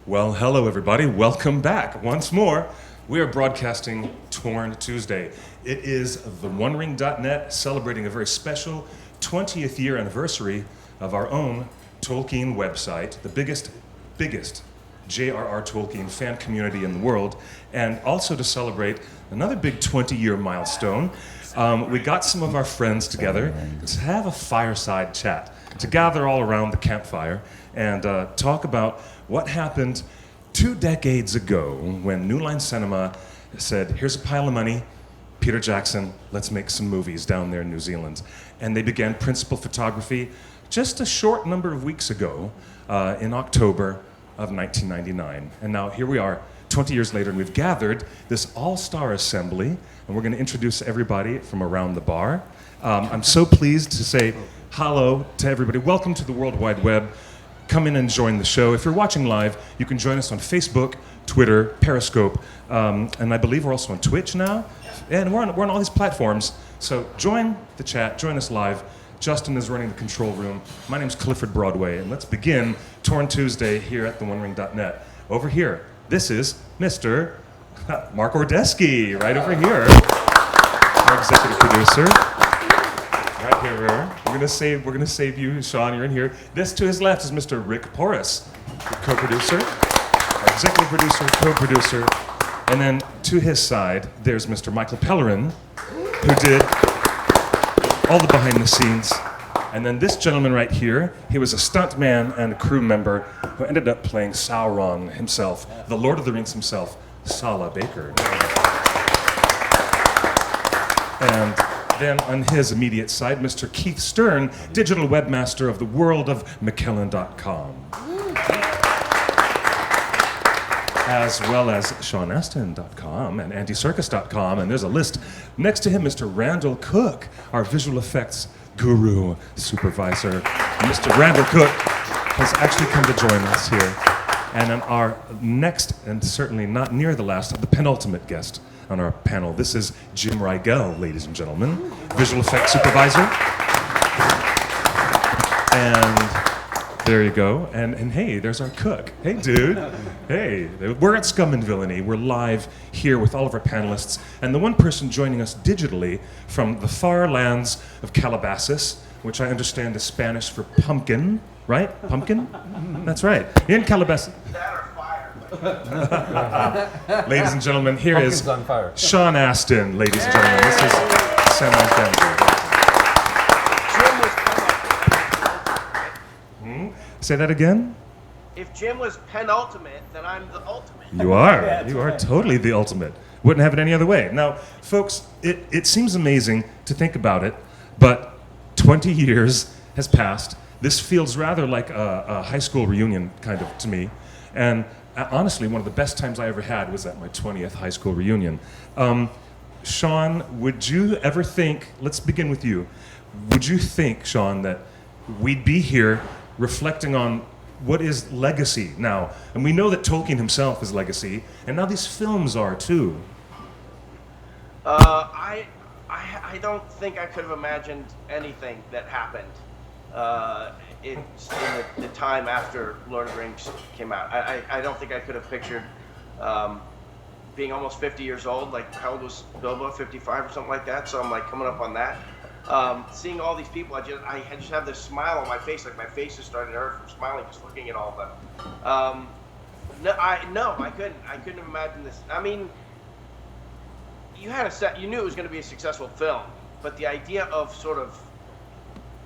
Well, hello everybody. Welcome back once more. We are broadcasting Torn Tuesday. It is theonering.net celebrating a very special 20th year anniversary of our own Tolkien website, the biggest J.R.R. Tolkien fan community in the world, and also to celebrate another big 20-year milestone. We got some of our friends together to have a fireside chat, to gather all around the campfire and talk about what happened 2 decades ago when New Line Cinema said, here's a pile of money, Peter Jackson, let's make some movies down there in New Zealand. And they began principal photography just a short number of weeks ago in October of 1999. And now here we are, 20 years later, and we've gathered this all-star assembly, and we're going to introduce everybody from around the bar. I'm so pleased to say hello to everybody. Welcome to the World Wide Web. Come in and join the show. If you're watching live, you can join us on Facebook, Twitter, Periscope, and I believe we're also on Twitch now. And we're on all these platforms. So join the chat, join us live. Justin is running the control room. My name's Clifford Broadway, and let's begin Torn Tuesday here at theonering.net. Over here, this is Mr. Mark Ordesky, right over here, our executive producer. Right here, we're gonna save you, Sean. You're in here. This to his left is Mr. Rick Porras, the co-producer, our executive producer, co-producer, and then to his side there's Mr. Michael Pellerin, who did all the behind the scenes. And then this gentleman right here, he was a stuntman and a crew member who ended up playing Sauron himself, the Lord of the Rings himself, Sala Baker. And then on his immediate side, Mr. Keith Stern, digital webmaster of the world of McKellen.com. As well as SeanAstin.com and AndyCircus.com, and there's a list. Next to him, Mr. Randall Cook, our visual effects guru supervisor. Mr. Randall Cook has actually come to join us here. And then our next, and certainly not near the last, the penultimate guest on our panel. This is Jim Rigel, ladies and gentlemen, visual effects supervisor. And there you go. And hey, there's our cook. Hey, dude. Hey, we're at Scum and Villainy. We're live here with all of our panelists. And the one person joining us digitally from the far lands of Calabasas, which I understand is Spanish for pumpkin, right? Pumpkin? That's right. In Calabasas. Ladies and gentlemen, here is Sean Astin, ladies and gentlemen. This is semi-family. Say that again? If Jim was penultimate, then I'm the ultimate. You are. You are totally the ultimate. Wouldn't have it any other way. Now, folks, it seems amazing to think about it, but 20 years has passed. This feels rather like a high school reunion, kind of, to me. And honestly, one of the best times I ever had was at my 20th high school reunion. Sean, would you ever think, let's begin with you, would you think, Sean, that we'd be here reflecting on what is legacy now? And we know that Tolkien himself is legacy, and now these films are too. I don't think I could have imagined anything that happened in the time after Lord of the Rings came out. I don't think I could have pictured being almost 50 years old. Like, how old was Bilbo? 55 or something like that. So I'm like coming up on that. Seeing all these people, I just have this smile on my face. Like, my face is starting to hurt from smiling just looking at all of them. I couldn't have imagined this. I mean, you knew it was going to be a successful film, but the idea of sort of,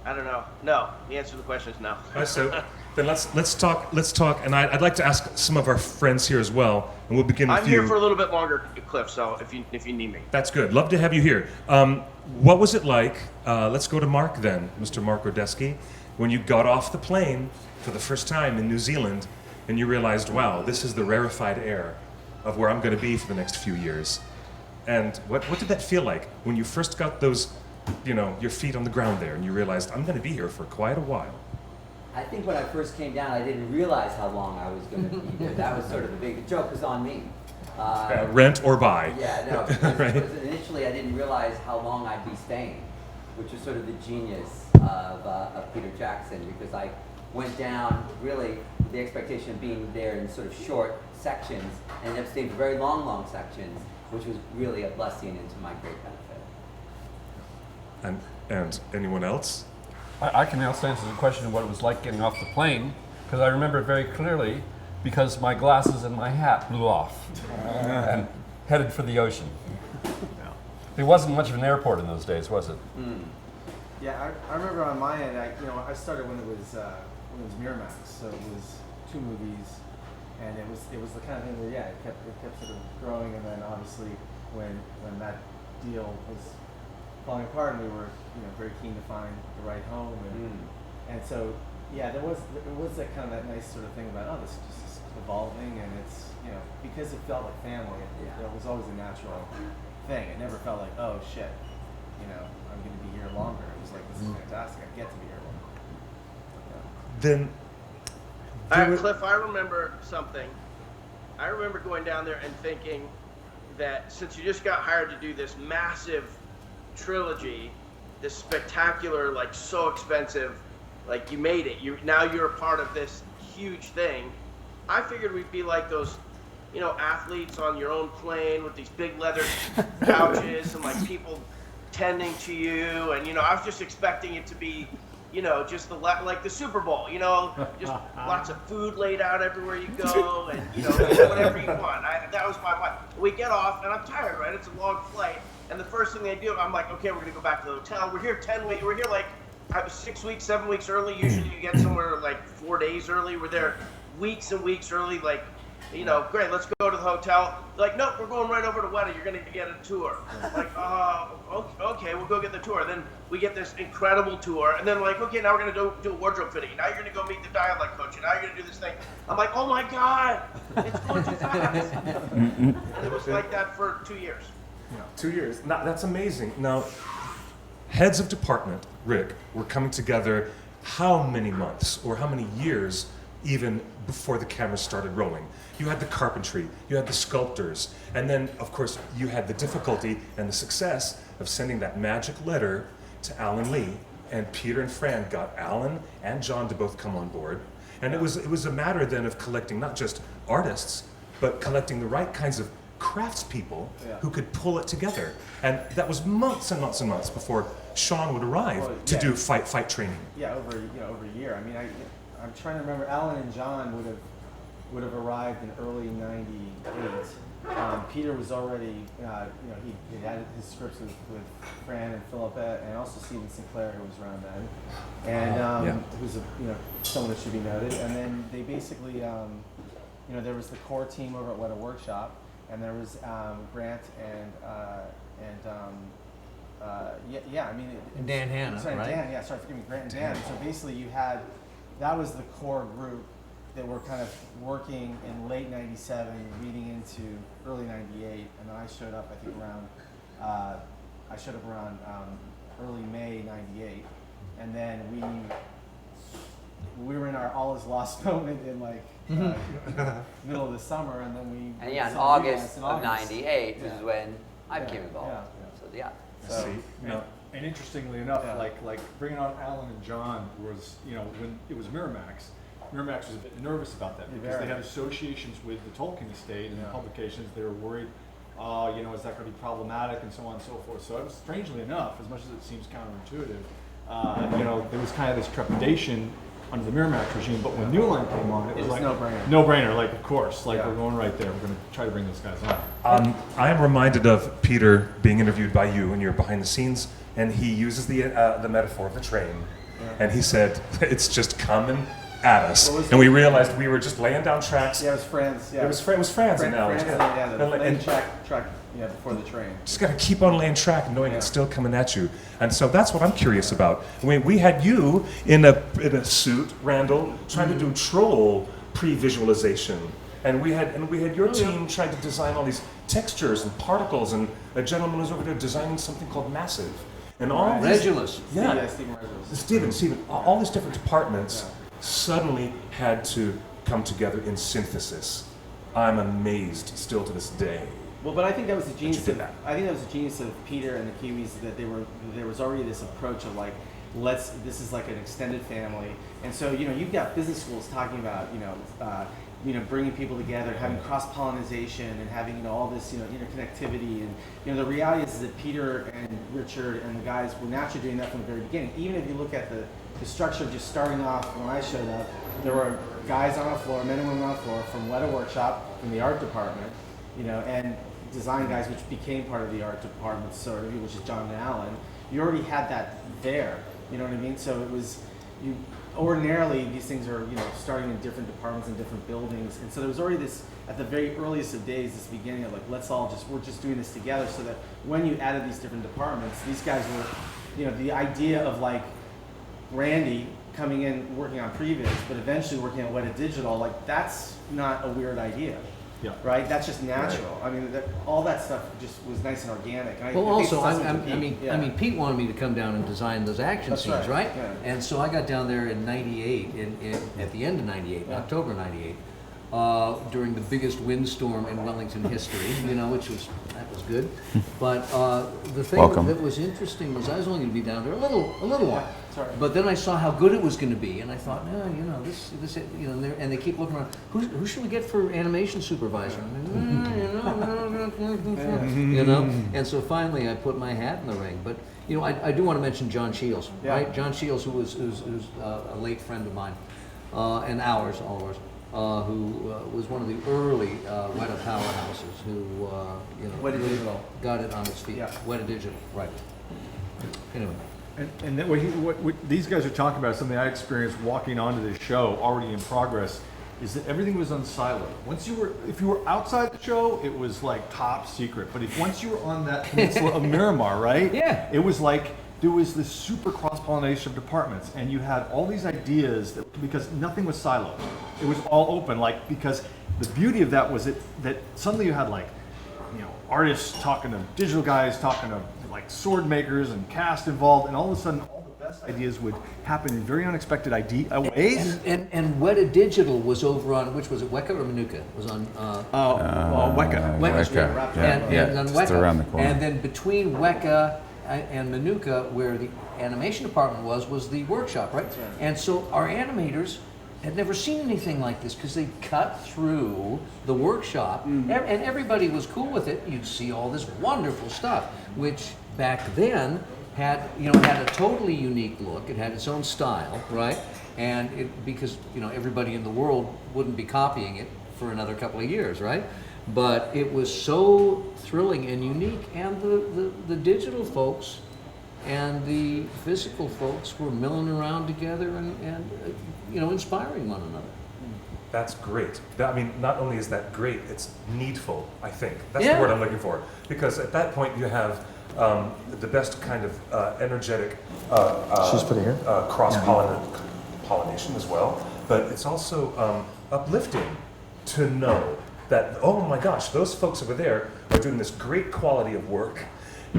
I don't know. No, the answer to the question is no. All right, so then let's talk, and I'd like to ask some of our friends here as well, and we'll begin with you. I'm here for a little bit longer, Cliff. So if you need me, that's good. Love to have you here. What was it like? Let's go to Mark then, Mr. Mark Ordesky, when you got off the plane for the first time in New Zealand, and you realized, wow, this is the rarefied air of where I'm going to be for the next few years. And what did that feel like when you first got those, your feet on the ground there, and you realized, I'm going to be here for quite a while? I think when I first came down, I didn't realize how long I was going to be here. That was sort of the big joke was on me. Rent or buy. Yeah, no. Right. Initially, I didn't realize how long I'd be staying, which was sort of the genius of Peter Jackson, because I went down really the expectation of being there in sort of short sections, and ended up staying for very long sections, which was really a blessing and to my great benefit. And anyone else? I can also answer the question of what it was like getting off the plane, because I remember it very clearly, because my glasses and my hat blew off and headed for the ocean. It wasn't much of an airport in those days, was it? Yeah, I remember on my end, I started when it was Miramax, so it was 2 movies, and it was the kind of thing where it kept sort of growing, and then obviously when that deal was falling apart, and we were very keen to find the right home, and so there was that kind of that nice sort of thing about this is evolving, and it's because it felt like family. It was always a natural thing. It never felt like, oh shit, I'm going to be here longer. It was like, this is fantastic. I get to be here longer. Then, Cliff, I remember something. I remember going down there and thinking that since you just got hired to do this massive trilogy, this spectacular, like so expensive, like you made it. Now you're a part of this huge thing. I figured we'd be like those athletes on your own plane with these big leather couches and like people tending to you, and I was just expecting it to be, just like the Super Bowl, just lots of food laid out everywhere you go, and whatever you want. That was my plan. We get off, and I'm tired, right? It's a long flight, and the first thing they do, I'm like, okay, we're gonna go back to the hotel. We're here 10 weeks. We're here like 6 weeks, 7 weeks early. Usually you get somewhere like 4 days early. We're there weeks and weeks early, like. Great, let's go to the hotel. Like, nope, we're going right over to Weta. You're going to get a tour. Like, okay, we'll go get the tour. Then we get this incredible tour. And then, like, okay, now we're going to do a wardrobe fitting. Now you're going to go meet the dialect coach. And now you're going to do this thing. I'm like, oh my God, it's going too fast. And it was like that for 2 years. 2 years. Now, that's amazing. Now, heads of department, Rick, were coming together how many months or how many years even before the cameras started rolling? You had the carpentry, you had the sculptors, and then, of course, you had the difficulty and the success of sending that magic letter to Alan Lee, and Peter and Fran got Alan and John to both come on board. And it was a matter then of collecting not just artists, but collecting the right kinds of craftspeople who could pull it together. And that was months and months and months before Sean would arrive to do fight training. Yeah, over a year. I mean, I'm trying to remember. Alan and John would have arrived in early '98. Peter was already, he had his scripts with Fran and Philippa, and also Stephen Sinclair, who was around then, and who's someone that should be noted. And then they basically, there was the core team over at Weta Workshop, and there was Grant and and Dan Hanna, right? Dan, forgive me, Grant and Dan. So basically, that was the core group that were kind of working in late '97, leading into early '98, and then I showed up. I think around early May '98, and then we were in our all is lost moment in middle of the summer, and then we in August of '98 is when I became involved. And interestingly enough, like bringing on Alan and John was, when it was Miramax was a bit nervous about that because they had associations with the Tolkien estate and the publications. They were worried, is that going to be problematic and so on and so forth. So it was, strangely enough, as much as it seems counterintuitive, there was kind of this trepidation under the Miramax regime, but when New Line came on, it was like no brainer. Like, of course, we're going right there. We're going to try to bring those guys on. I am reminded of Peter being interviewed by you, and you're behind the scenes, and he uses the metaphor of the train, and he said it's just coming at us, and we realized we were just laying down tracks. Yeah, it was Fran's. Yeah, it was Fran's analogy. The track before the train. Just got to keep on laying track, knowing it's still coming at you. And so that's what I'm curious about. I mean, we had you in a suit, Randall, trying to do troll pre-visualization, and we had your team trying to design all these textures and particles, and a gentleman was over there designing something called Massive, and all these. Regulus. Stephen, all these different departments suddenly had to come together in synthesis. I'm amazed still to this day. Well, but I think that was the genius of Peter and the Kiwis, that there was already this approach of this is like an extended family. And so, you've got business schools talking about, bringing people together, having cross-pollination and having, all this, interconnectivity. And, the reality is that Peter and Richard and the guys were naturally doing that from the very beginning. Even if you look at the structure of just starting off when I showed up, there were guys on the floor, men and women on the floor from Weta Workshop, from the art department, and design guys, which became part of the art department, sort of, which is John and Alan. You already had that there, you know what I mean? So it was, ordinarily these things are, starting in different departments and different buildings. And so there was already this, at the very earliest of days, this beginning of like, we're just doing this together, so that when you added these different departments, these guys were, the idea of like Randy coming in, working on previs, but eventually working on Weta Digital, like that's not a weird idea. Yeah. Right? That's just natural. Right. I mean, all that stuff just was nice and organic. And Well, also, I yeah. mean, Pete wanted me to come down and design those action That's scenes, right? Yeah. And so I got down there in '98, at the end of '98, Yeah. October '98, during the biggest windstorm in Wellington history, which was good. But the thing that was interesting was I was only going to be down there a little while. Sorry. But then I saw how good it was going to be, and I thought, this, and they keep looking around. Who should we get for animation supervisor? And so finally I put my hat in the ring. But I do want to mention John Shields, right? John Shields, who's a late friend of mine, and all of ours, who was one of the early Weta powerhouses, who Weta really Digital got it on its feet. Yeah. Weta Digital, right? Anyway. And then what these guys are talking about, something I experienced walking onto this show already in progress, is that everything was unsiloed. If you were outside the show, it was like top secret. But once you were on that peninsula of Miramar, right? Yeah. It was like there was this super cross-pollination of departments, and you had all these ideas because nothing was siloed. It was all open, because the beauty of that was that suddenly you had artists talking to digital guys, talking to sword makers and cast involved, and all of a sudden all the best ideas would happen in very unexpected ways. And Weta Digital was over on, which was it, Weka or Manuka? It was on Weka. Weka. And on just Weka. around the corner. And then between Weka and Manuka, where the animation department was the workshop, right? And so our animators had never seen anything like this because they cut through the workshop, and everybody was cool with it. You'd see all this wonderful stuff, which back then had a totally unique look. It had its own style, right? And because everybody in the world wouldn't be copying it for another couple of years, right? But it was so thrilling and unique, and the digital folks and the physical folks were milling around together and inspiring one another. That's great. I mean, not only is that great, it's needful, I think. That's the word I'm looking for. Because at that point you have the best kind of energetic cross-pollination as well. But it's also uplifting to know that, oh my gosh, those folks over there are doing this great quality of work,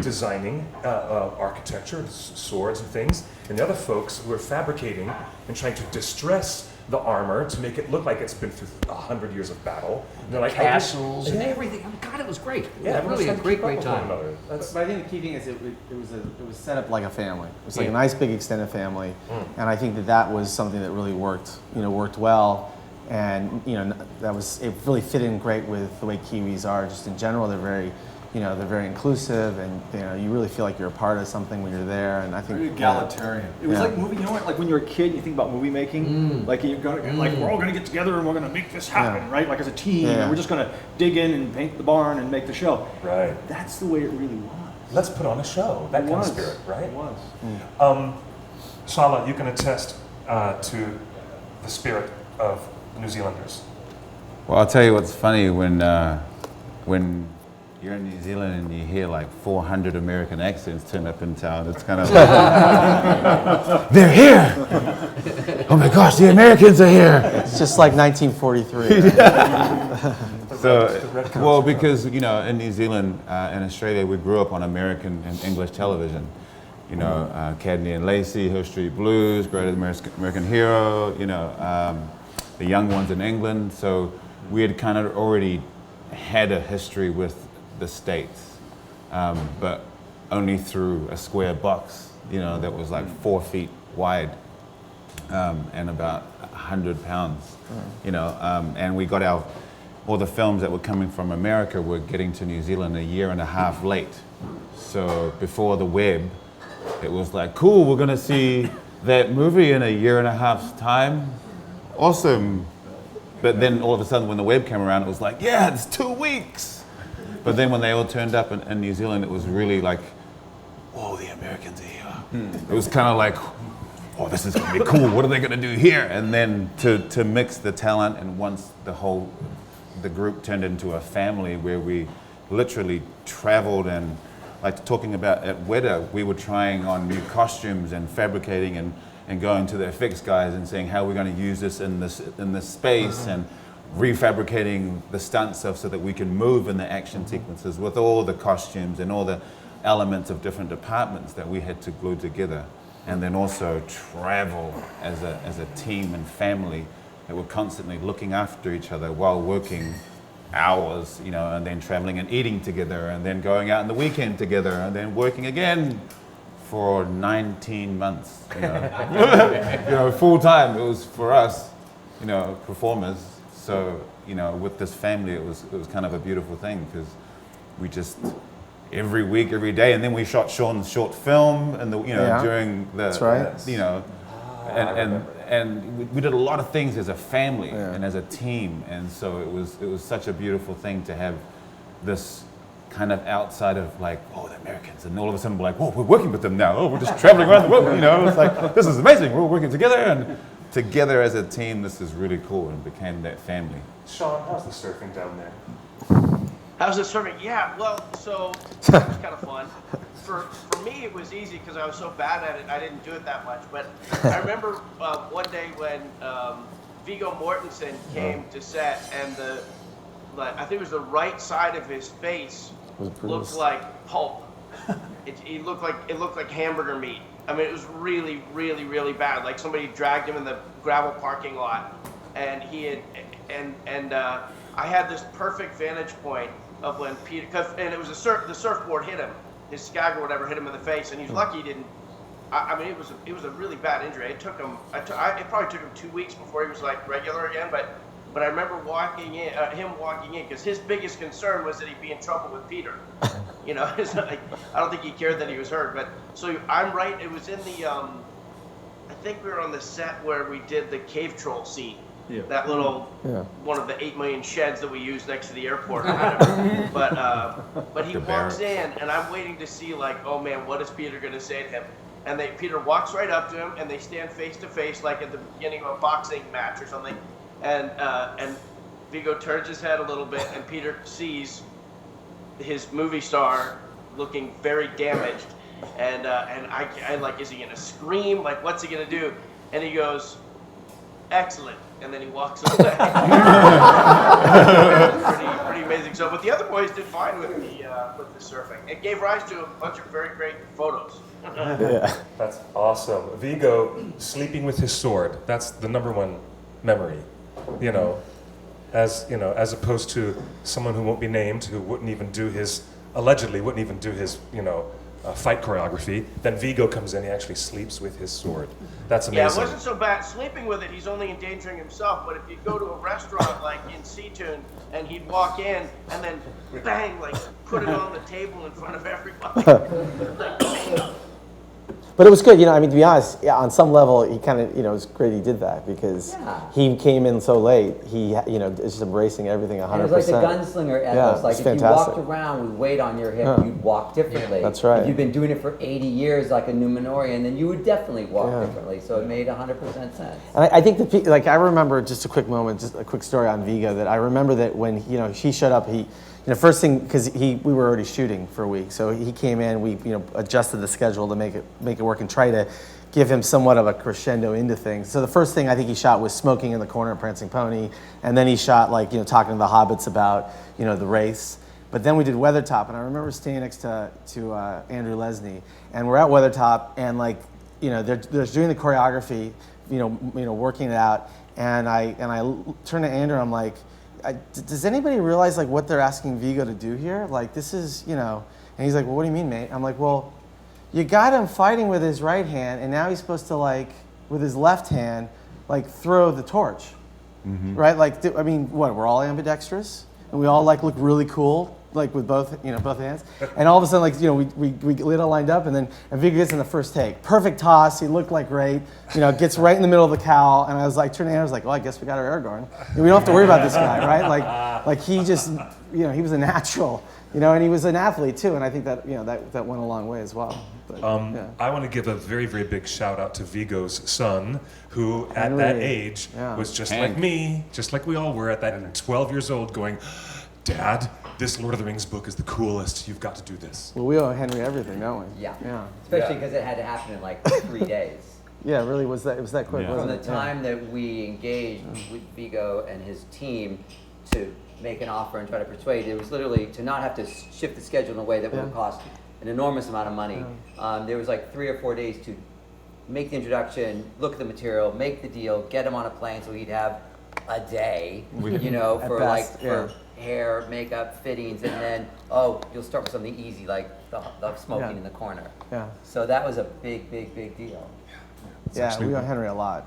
designing architecture, swords and things, and the other folks who are fabricating and trying to distress the armor to make it look like it's been through 100 years of battle. And like castles and everything. Oh, God, it was great. Yeah, really a great time. But I think the key thing is it was set up like a family. It was like a nice big extended family, and I think that was something that really worked well. And it really fit in great with the way Kiwis are just in general. They're very they're very inclusive, and you really feel like you're a part of something when you're there. And I think very egalitarian. It was like movie. Like when you're a kid, you think about movie making. Like you're going, like we're all going to get together and we're going to make this happen, right? Like as a team, and we're just going to dig in and paint the barn and make the show. Right. That's the way it really was. Let's put on a show. That kind of spirit, right? It was. Sala, you can attest to the spirit of New Zealanders. Well, I'll tell you what's funny when you're in New Zealand and you hear like 400 American accents turn up in town. It's kind of like, they're here! Oh my gosh, the Americans are here! It's just like 1943. So, because, in New Zealand and Australia, we grew up on American and English television. Cadney and Lacey, Hill Street Blues, Great American Hero, the young ones in England. So we had kind of already had a history with the States. But only through a square box, you know, that was like 4 feet wide and about 100 pounds, you know, and we got all the films that were coming from America were getting to New Zealand a year and a half late. So before the web, it was like, cool, we're gonna see that movie in a year and a half's time. Awesome. But then all of a sudden when the web came around, it was like, yeah, it's 2 weeks. But then when they all turned up in New Zealand, it was really like, whoa, the Americans are here. It was kind of like, oh, this is gonna be cool, what are they gonna do here? And then to mix the talent, and once the group turned into a family where we literally traveled, and like talking about at Weta, we were trying on new costumes and fabricating and going to the effects guys and saying how we're going to use this in this space, and refabricating the stunts so that we can move in the action sequences with all the costumes and all the elements of different departments that we had to glue together, and then also travel as a team and family that were constantly looking after each other while working hours, you know, and then traveling and eating together, and then going out on the weekend together, and then working again for 19 months, you know, you know, full time. It was for us, you know, performers. So, you know, with this family, it was kind of a beautiful thing, because we just every week, every day, and then we shot Sean's short film, and during the, that's right. You know, and we did a lot of things as a family and as a team, and so it was such a beautiful thing to have this kind of outside of like, oh, the Americans, and all of a sudden we're like, whoa, we're working with them now. Oh, we're just traveling around the world, you know. It's like, this is amazing. We're all working together, and together as a team, this is really cool, and became that family. Sean, how's the surfing down there? How's it serving? Yeah, well, so it was kind of fun. For me, it was easy because I was so bad at it, I didn't do it that much. But I remember one day when Viggo Mortensen came to set, and I think it was the right side of his face looked like pulp. It looked like hamburger meat. I mean, it was really, really, really bad. Like somebody dragged him in the gravel parking lot, and I had this perfect vantage point of when Peter, and it was the surfboard hit him, his skag or whatever hit him in the face, and he's lucky he didn't. I mean, it was a really bad injury. It took him. It probably took him 2 weeks before he was like regular again. But I remember him walking in, because his biggest concern was that he'd be in trouble with Peter. You know, it's like, I don't think he cared that he was hurt. But so I'm right. It was in the. I think we were on the set where we did the cave troll scene. Yeah. That little one of the 8 million sheds that we use next to the airport or whatever. But he walks in, and I'm waiting to see, like, oh man, what is Peter going to say to him? And Peter walks right up to him, and they stand face to face, like at the beginning of a boxing match or something. And Viggo turns his head a little bit, and Peter sees his movie star looking very damaged. And I like, is he going to scream? Like, what's he going to do? And he goes, excellent. And then he walks away. pretty amazing. So, but the other boys did fine with the surfing. It gave rise to a bunch of very great photos. Yeah, that's awesome. Viggo sleeping with his sword. That's the number one memory. You know, as opposed to someone who won't be named, who allegedly wouldn't even do his, fight choreography. Then Viggo comes in, he actually sleeps with his sword. That's amazing. Yeah, it wasn't so bad. Sleeping with it, he's only endangering himself. But if you go to a restaurant like in Seatoon, and he'd walk in and then bang, like put it on the table in front of everybody. But it was good, I mean, to be honest, on some level, he kind of, it was great he did that, because he came in so late, he, is just embracing everything 100%. And it was like the gunslinger ethos, like if fantastic. You walked around with weight on your hip, you'd walk differently. That's right. If you've been doing it for 80 years like a Numenorian, then you would definitely walk differently, so it made 100% sense. And I think, I remember just a quick moment, just a quick story on Viggo, that I remember that when, he showed up, first thing, because we were already shooting for a week, so he came in, we adjusted the schedule to make it work and try to give him somewhat of a crescendo into things. So the first thing I think he shot was smoking in the corner of Prancing Pony, and then he shot talking to the hobbits about the race. But then we did Weathertop, and I remember standing next to Andrew Lesney, and we're at Weathertop, and they're doing the choreography, working it out, and I turn to Andrew and I'm like, does anybody realize what they're asking Viggo to do here? Like, this is, And he's like, well, what do you mean, mate? I'm like, well, you got him fighting with his right hand, and now he's supposed to, like, with his left hand, like, throw the torch, right? Like, I mean, what, we're all ambidextrous? And we all, like, look really cool, like, with both hands. And all of a sudden, like, we get all lined up, and Viggo gets in the first take. Perfect toss, he looked like great, gets right in the middle of the cowl, and I was like, turning around, I was like, well, I guess we got our Aragorn. We don't have to worry about this guy, right? Like he just, he was a natural, and he was an athlete too, and I think that, that went a long way as well. But, I want to give a very, very big shout out to Viggo's son, who at that age was just like me, just like we all were at that 12 years old, going, Dad, this Lord of the Rings book is the coolest. You've got to do this. Well, we owe Henry everything, don't we? Yeah. Yeah. Especially because it had to happen in like 3 days. Yeah, it really was that. It was that quick. Yeah. From Wasn't the it? time that we engaged with Viggo and his team to make an offer and try to persuade, it was literally to not have to shift the schedule in a way that would have cost an enormous amount of money. There was like 3 or 4 days to make the introduction, look at the material, make the deal, get him on a plane so he'd have a day, for best, for hair, makeup, fittings, and then, you'll start with something easy like the smoking in the corner. Yeah. So that was a big, big, big deal. Yeah, actually- we owe Henry a lot.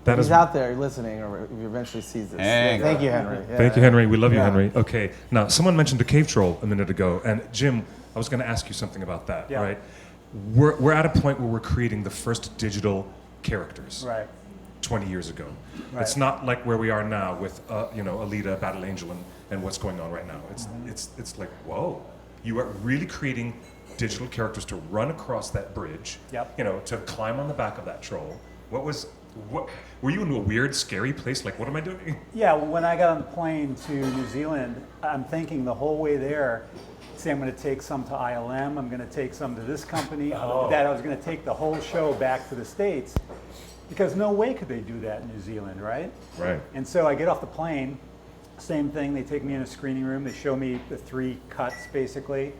That He's is- out there listening, or if he eventually sees this. Thank Thank you, Henry. Yeah. Thank you, Henry. We love you, Yeah. Henry. Okay. Now, someone mentioned a cave troll a minute ago, and Jim, I was going to ask you something about that. Yeah. Right? We're at a point where we're creating the first digital characters. Right. 20 years ago. Right. It's not like where we are now with Alita, Battle Angel, and what's going on right now. It's like, whoa, you are really creating digital characters to run across that bridge. Yep. To climb on the back of that troll. What were you in a weird, scary place? Like, what am I doing? Yeah, when I got on the plane to New Zealand, I'm thinking the whole way there, say I'm going to take some to ILM, I'm going to take some to this company, that I was going to take the whole show back to the States, because no way could they do that in New Zealand, right? Right. And so I get off the plane, same thing, they take me in a screening room, they show me the 3 cuts basically,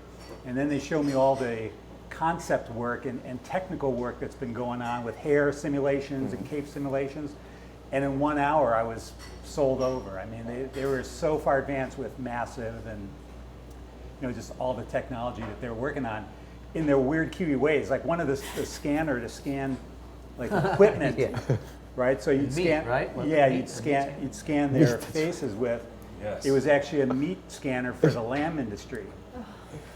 and then they show me all the concept work and technical work that's been going on with hair simulations and cape simulations. And in 1 hour, I was sold over. I mean, they were so far advanced with Massive and just all the technology that they were working on in their weird Kiwi ways. Like one of the scanner to scan like equipment, right? So you'd Meat, scan, right? yeah, Meat, you'd scan their faces with. Yes. It was actually a meat scanner for the lamb industry.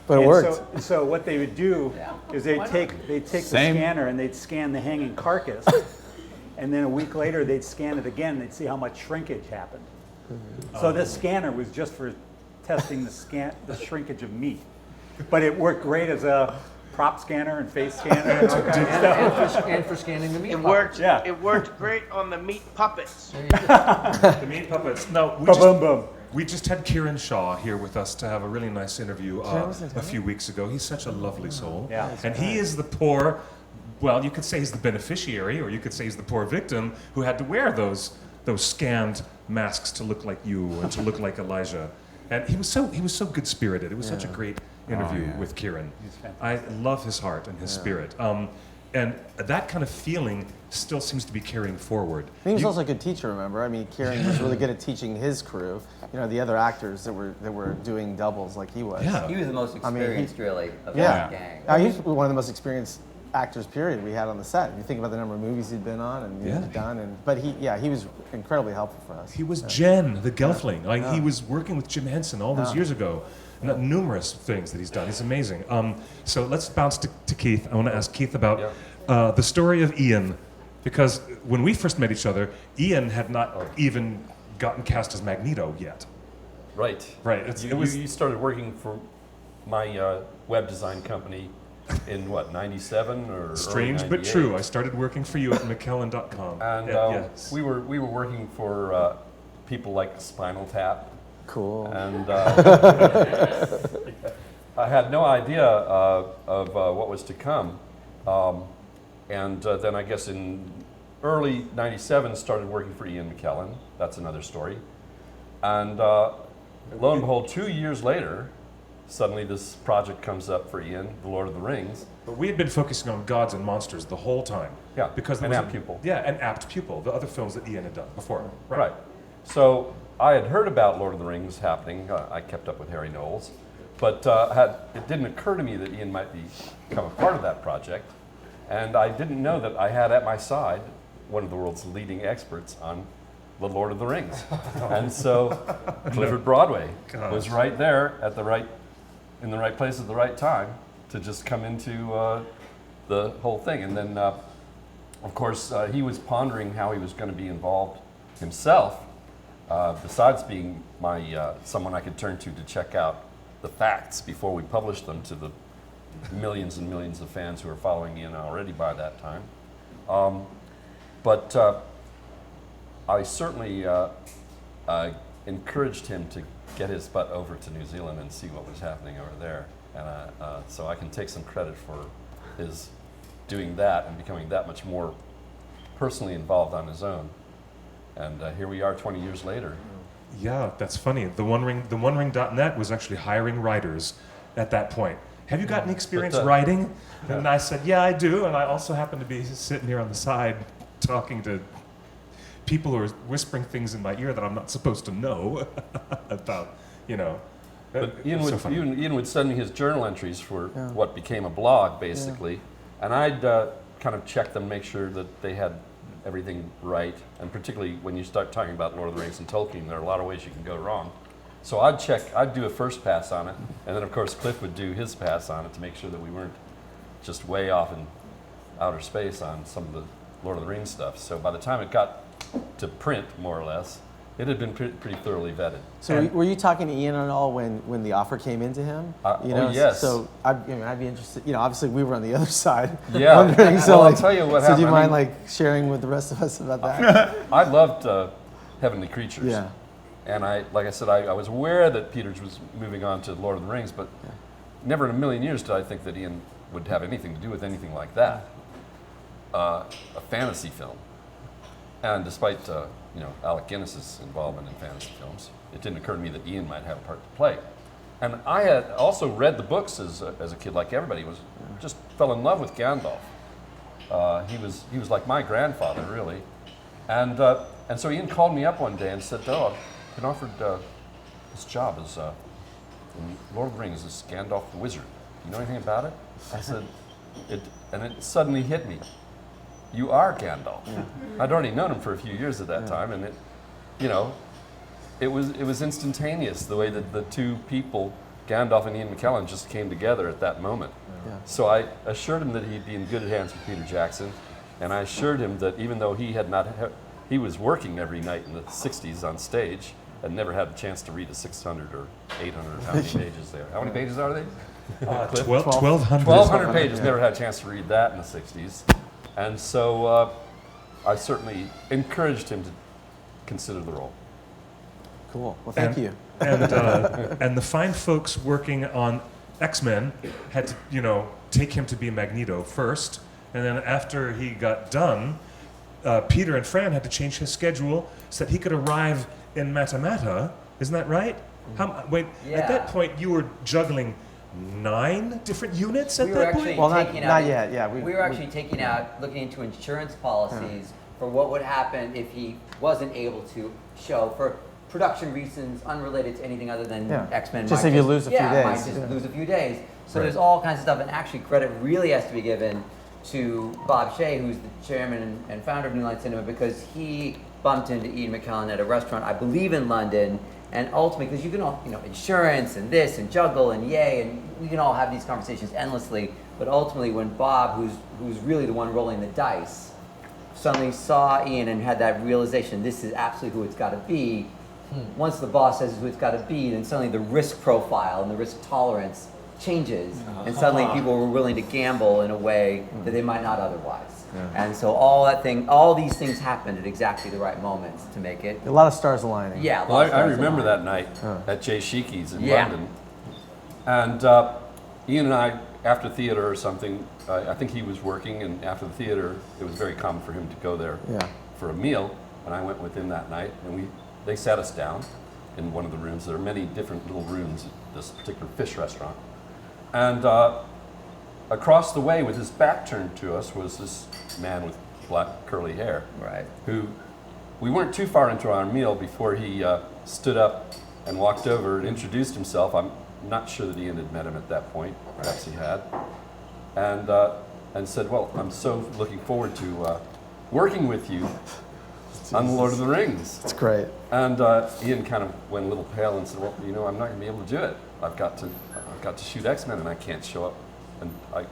But it And worked. So what they would do is they'd take the Same. scanner and they'd scan the hanging carcass, and then a week later they'd scan it again. They'd see how much shrinkage happened. So this scanner was just for testing the shrinkage of meat, but it worked great as a prop scanner and face scanner and all kinds of stuff. And for scanning the meat. It worked. Yeah. It worked great on the meat puppets. The meat puppets. No, Boom, boom. we just had Kieran Shaw here with us to have a really nice interview a few weeks ago. He's such a lovely soul. Yeah. And he is the poor, well, you could say he's the beneficiary, or you could say he's the poor victim who had to wear those scanned masks to look like you and to look like Elijah. And he was so good spirited. It was such a great interview with Kieran. I love his heart and his spirit. And that kind of feeling still seems to be carrying forward. He was also a good teacher, remember? I mean, Kieran was really good at teaching his crew, the other actors that were doing doubles like he was. Yeah. He was the most I mean, experienced, really, of Yeah. that gang. He's one of the most experienced actors, period, we had on the set. If you think about the number of movies he'd been on and he'd done, but he was incredibly helpful for us. He was Jen, the Gelfling. Like he was working with Jim Henson all those years ago. Numerous things that he's done. He's amazing. So let's bounce to Keith. I want to ask Keith about the story of Ian, because when we first met each other, Ian had not even gotten cast as Magneto yet. Right. Right. You started working for my web design company in what, 97 or Strange early but 98? true. I started working for you at McKellen.com. And yes. we were working for people like Spinal Tap. Cool. And I had no idea of what was to come. And then I guess in early 97 started working for Ian McKellen. That's another story. And lo and behold, 2 years later, suddenly this project comes up for Ian, The Lord of the Rings. But we had been focusing on gods and monsters the whole time. Yeah, Because there an was apt pupil. Yeah, an apt pupil. The other films that Ian had done before. Right. So I had heard about Lord of the Rings happening. I kept up with Harry Knowles. But it didn't occur to me that Ian might become a part of that project. And I didn't know that I had at my side one of the world's leading experts on The Lord of the Rings. And so Clifford Broadway was right there in the right place at the right time to just come into the whole thing. And then, of course, he was pondering how he was going to be involved himself, besides being my someone I could turn to check out the facts before we published them to the millions and millions of fans who are following Ian already by that time. But I certainly encouraged him to get his butt over to New Zealand and see what was happening over there. And so I can take some credit for his doing that and becoming that much more personally involved on his own. And here we are 20 years later. Yeah, that's funny. The OneRing.net was actually hiring writers at that point. Have you got any experience writing? And I said, yeah, I do. And I also happen to be sitting here on the side talking to people who are whispering things in my ear that I'm not supposed to know about, you know. But Ian would send me his journal entries for what became a blog, basically. And I'd kind of check them, make sure that they had everything right. And particularly when you start talking about Lord of the Rings and Tolkien, there are a lot of ways you can go wrong. So I'd do a first pass on it. And then, of course, Cliff would do his pass on it to make sure that we weren't just way off in outer space on some of the Lord of the Rings stuff. So by the time it got to print, more or less, it had been pretty thoroughly vetted. So were you talking to Ian at all when the offer came into him? You know, oh, yes. So I'd be interested. You know, obviously we were on the other side. Yeah. Wondering, so well, like, I'll tell you what so happened. do you mind like sharing with the rest of us about that? I loved Heavenly Creatures. Yeah. And like I said, I was aware that Peters was moving on to Lord of the Rings, but never in a million years did I think that Ian would have anything to do with anything like that. A fantasy film. And despite Alec Guinness's involvement in fantasy films, it didn't occur to me that Ian might have a part to play. And I had also read the books as a kid, like everybody. Just fell in love with Gandalf. He was like my grandfather, really. And so Ian called me up one day and said, "Oh, I've been offered this job as in Lord of the Rings as Gandalf the Wizard. Do you know anything about it?" I said, and it suddenly hit me. You are Gandalf. Yeah. I'd already known him for a few years at that time, and it was instantaneous the way that the two people, Gandalf and Ian McKellen, just came together at that moment. Yeah. So I assured him that he'd be in good hands with Peter Jackson, and I assured him that even though he was working every night in the 60s on stage and never had a chance to read a 600 or 800, how many pages there? How many pages are they? 1,200. 1,200 pages, never had a chance to read that in the 60s. And so I certainly encouraged him to consider the role. Cool. Well, thank you. And the fine folks working on X-Men had to, take him to be Magneto first, and then after he got done, Peter and Fran had to change his schedule so that he could arrive in Matamata. Isn't that right? At that point, you were juggling 9 different units at that point? Well, not yet. Yeah, we were actually taking out, looking into insurance policies for what would happen if he wasn't able to show for production reasons unrelated to anything other than X-Men. Just if you lose a few days. Might just lose a few days. So there's all kinds of stuff, and actually credit really has to be given to Bob Shaye, who's the chairman and founder of New Line Cinema, because he bumped into Ian McKellen at a restaurant, I believe in London. And ultimately, because you can all, insurance and this and juggle and yay, and we can all have these conversations endlessly. But ultimately, when Bob, who's really the one rolling the dice, suddenly saw Ian and had that realization, this is absolutely who it's got to be. Once the boss says who it's got to be, then suddenly the risk profile and the risk tolerance changes, and suddenly people were willing to gamble in a way that they might not otherwise. Yeah. And so all these things happened at exactly the right moments to make it. A lot of stars aligning. Yeah. Well, I remember that night at Jay Sheeky's in London. And Ian and I, after theater or something, I think he was working, and after the theater, it was very common for him to go there for a meal. And I went with him that night, and they sat us down in one of the rooms. There are many different little rooms at this particular fish restaurant. And across the way, with his back turned to us, was this man with black curly hair, who we weren't too far into our meal before he stood up and walked over and introduced himself. not sure that Ian had met him at that point. Perhaps he had, and said, "Well, I'm so looking forward to working with you on The Lord of the Rings." It's great. And Ian kind of went a little pale and said, "Well, you know, I'm not going to be able to do it. I've got to shoot X-Men, and I can't show up, and I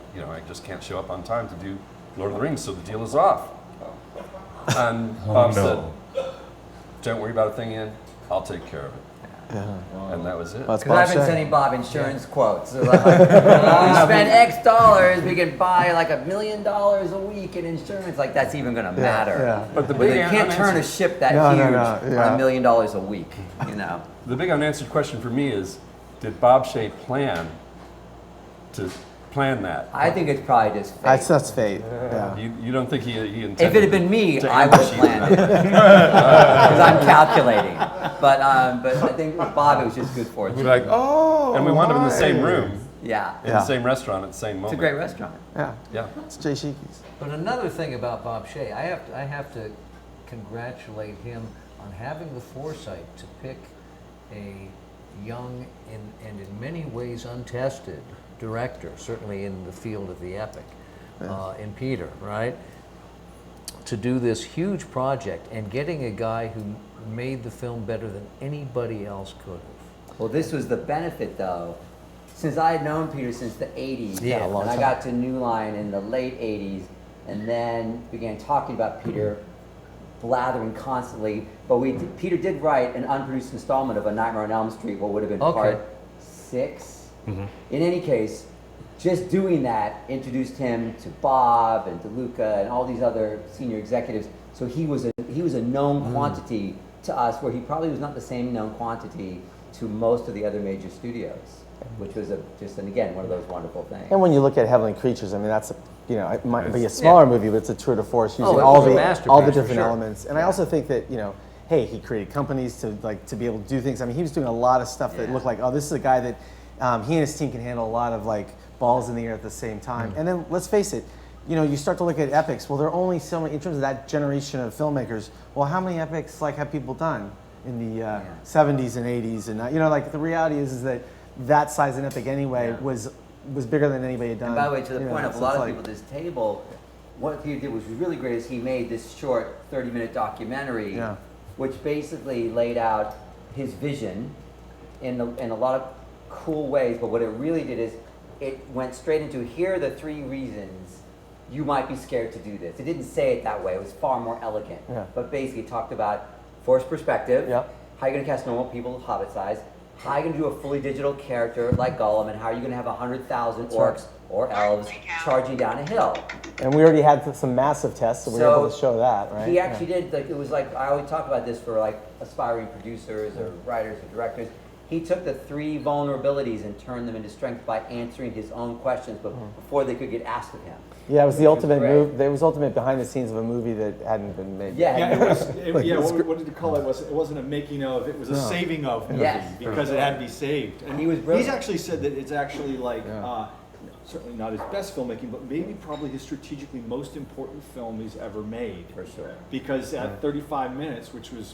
just can't show up on time to do Lord of the Rings, so the deal is off." And Bob said, "Don't worry about a thing, Ian. I'll take care of it." Yeah. And that was it. Well, that's Because I've been Shaye. sending Bob insurance quotes. So like, we spend X dollars, we can buy like $1 million a week in insurance. Like that's even going to matter. Yeah. But the But big you can't turn a unanswered- ship that No, no, huge no, on yeah. $1 million a week. You know. The big unanswered question for me is, did Bob Shaye plan that? I think it's probably just fate. That's fate. Yeah. You don't think he intended? If it had been me, to I would have ambush you? planned it because I'm calculating. But I think with Bob, it was just good fortune. We're like, oh, and we wound up in the same room, Yeah, in the same restaurant at the same moment. it's a great restaurant. Yeah. Yeah. It's Jay Sheeky's. But another thing about Bob Shaye, I have to congratulate him on having the foresight to pick a young and in many ways untested director, certainly in the field of the epic, in Peter, right? To do this huge project and getting a guy who made the film better than anybody else could have. Well, this was the benefit, though. Since I had known Peter since the 80s, Yeah, a long and I time. got to New Line in the late 80s, and then began talking about Peter, blathering constantly. But Peter did write an unproduced installment of A Nightmare on Elm Street, what would have been Okay. part 6. In any case, just doing that introduced him to Bob and to Luca and all these other senior executives. So he was a known quantity to us, where he probably was not the same known quantity to most of the other major studios, which was and again, one of those wonderful things. And when you look at Heavenly Creatures, I mean, that's it might be a smaller movie, but it's a tour de force using it all was a the masterpiece, for different sure. elements. And I also think that hey, he created companies to be able to do things. I mean, he was doing a lot of stuff that looked like, oh, this is a guy that he and his team can handle a lot of like balls in the air at the same time. And then let's face it, you start to look at epics. Well, there are only so many in terms of that generation of filmmakers. Well, how many epics have people done in the 70s and 80s? And like the reality is that size an epic anyway was bigger than anybody had done. And by the way, to the point of a so lot it's of people at this table, what he did was really great is he made this short 30-minute documentary, which basically laid out his vision in a lot of cool ways. But what it really did is it went straight into, here are the 3 reasons you might be scared to do this. It didn't say it that way. It was far more elegant. Yeah. But basically it talked about forced perspective, Yep. how you're going to cast normal people hobbit size, how are you going to do a fully digital character like Gollum, and how are you going to have 100,000 orcs or elves charging down a hill. And we already had some massive tests, so we were able to show that, right? He actually did, it was like, I always talk about this for aspiring producers or writers or directors. He took the 3 vulnerabilities and turned them into strength by answering his own questions, but before they could get asked of him. Yeah, it was the ultimate great. move. It was ultimate behind the scenes of a movie that hadn't been made. Yeah, Yeah, what did you call it? It wasn't a making of, it was a saving of movie, Yes. because it had to be saved. And He was brilliant. He's actually said that it's actually certainly not his best filmmaking, but maybe probably his strategically most important film he's ever made. For sure. Because at 35 minutes, which was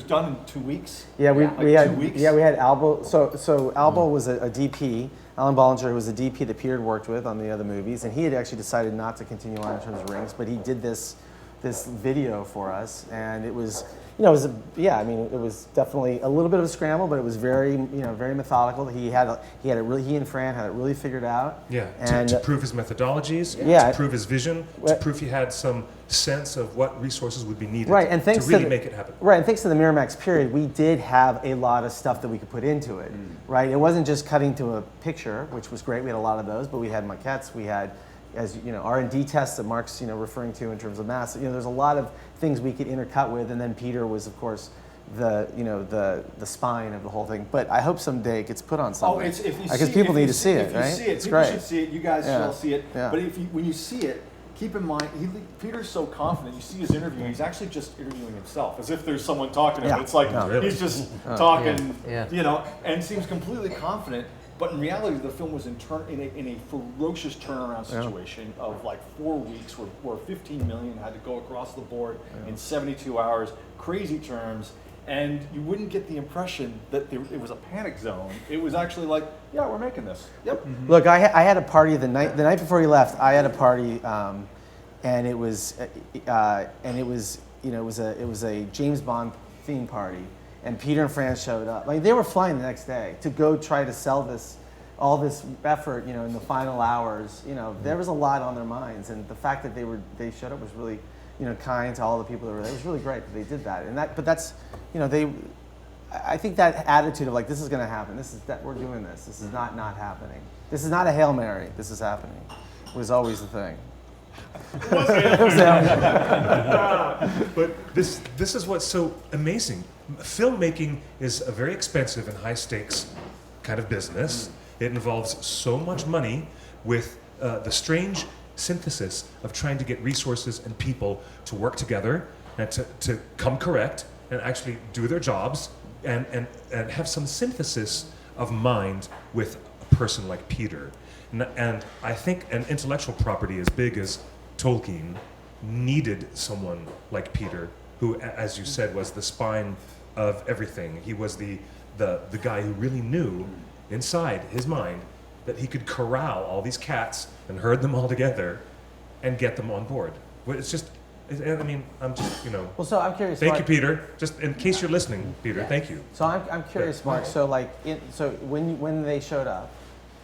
done in 2 weeks. Yeah, we Like had 2 weeks? Yeah, we had Albo. So Albo was a DP. Alan Bollinger, who was a DP that Peter had worked with on the other movies, and he had actually decided not to continue on in terms of Rings, but he did this video for us, and it was, it was definitely a little bit of a scramble, but it was very, very methodical. He and Fran had it really figured out. Yeah, and to prove his methodologies, Yeah. to prove his vision, to prove he had some sense of what resources would be needed right, and thanks to really the, make it happen. Right, and thanks to the Miramax period, we did have a lot of stuff that we could put into it. Right, it wasn't just cutting to a picture, which was great. We had a lot of those, but we had maquettes. We had, as R&D tests that Mark's referring to in terms of mass. There's a lot of things we could intercut with, and then Peter was, of course, the spine of the whole thing. But I hope someday it gets put on something. Oh, it's if you because see, people if need you to see it, if you right? see it, It's people great. should see it. You guys shall see it. Yeah. But when you see it, keep in mind, Peter's so confident. You see his interview, he's actually just interviewing himself, as if there's someone talking to him. Yeah. It's like Really? he's just talking, Yeah. and seems completely confident. But in reality, the film was in a ferocious turnaround situation of like 4 weeks, where 15 million had to go across the board in 72 hours, crazy terms. And you wouldn't get the impression that it was a panic zone. It was actually like, yeah, we're making this. Yep. Look, I had a party the night before he left. I had a party, and it was it was a James Bond theme party, and Peter and Fran showed up. Like they were flying the next day to go try to sell all this effort, in the final hours. There was a lot on their minds, and the fact that they showed up was really, kind to all the people that were there. It was really great that they did that, but that's, I think that attitude of like, this is going to happen. We're doing this. This is not happening. This is not a Hail Mary. This is happening. Was always the thing. But this is what's so amazing. Filmmaking is a very expensive and high stakes kind of business. It involves so much money with the strange synthesis of trying to get resources and people to work together and to come correct and actually do their jobs and have some synthesis of mind with a person like Peter. And I think an intellectual property as big as Tolkien needed someone like Peter, who, as you said, was the spine of everything. He was the guy who really knew inside his mind that he could corral all these cats and herd them all together and get them on board. It's just, I'm just, Well, so I'm curious. Thank Mark, you, Peter. Just in case you're listening, Peter, thank you. So I'm curious, Mark. So when they showed up,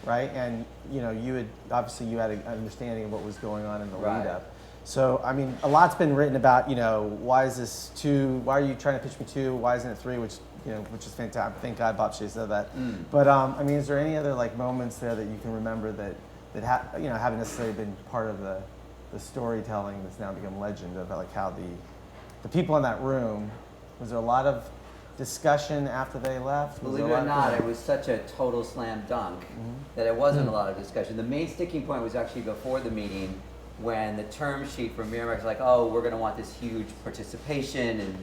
right, and you had an understanding of what was going on in the lead up. So a lot's been written about, why is this 2? Why are you trying to pitch me 2? Why isn't it 3? Which is fantastic. Thank God Bob Shaye said that. But is there any other moments there that you can remember that haven't necessarily been part of the storytelling that's now become legend of how the people in that room, was there a lot of discussion after they left? Believe it or not, it was such a total slam dunk that it wasn't a lot of discussion. The main sticking point was actually before the meeting, when the term sheet from Miramax was like, oh, we're going to want this huge participation and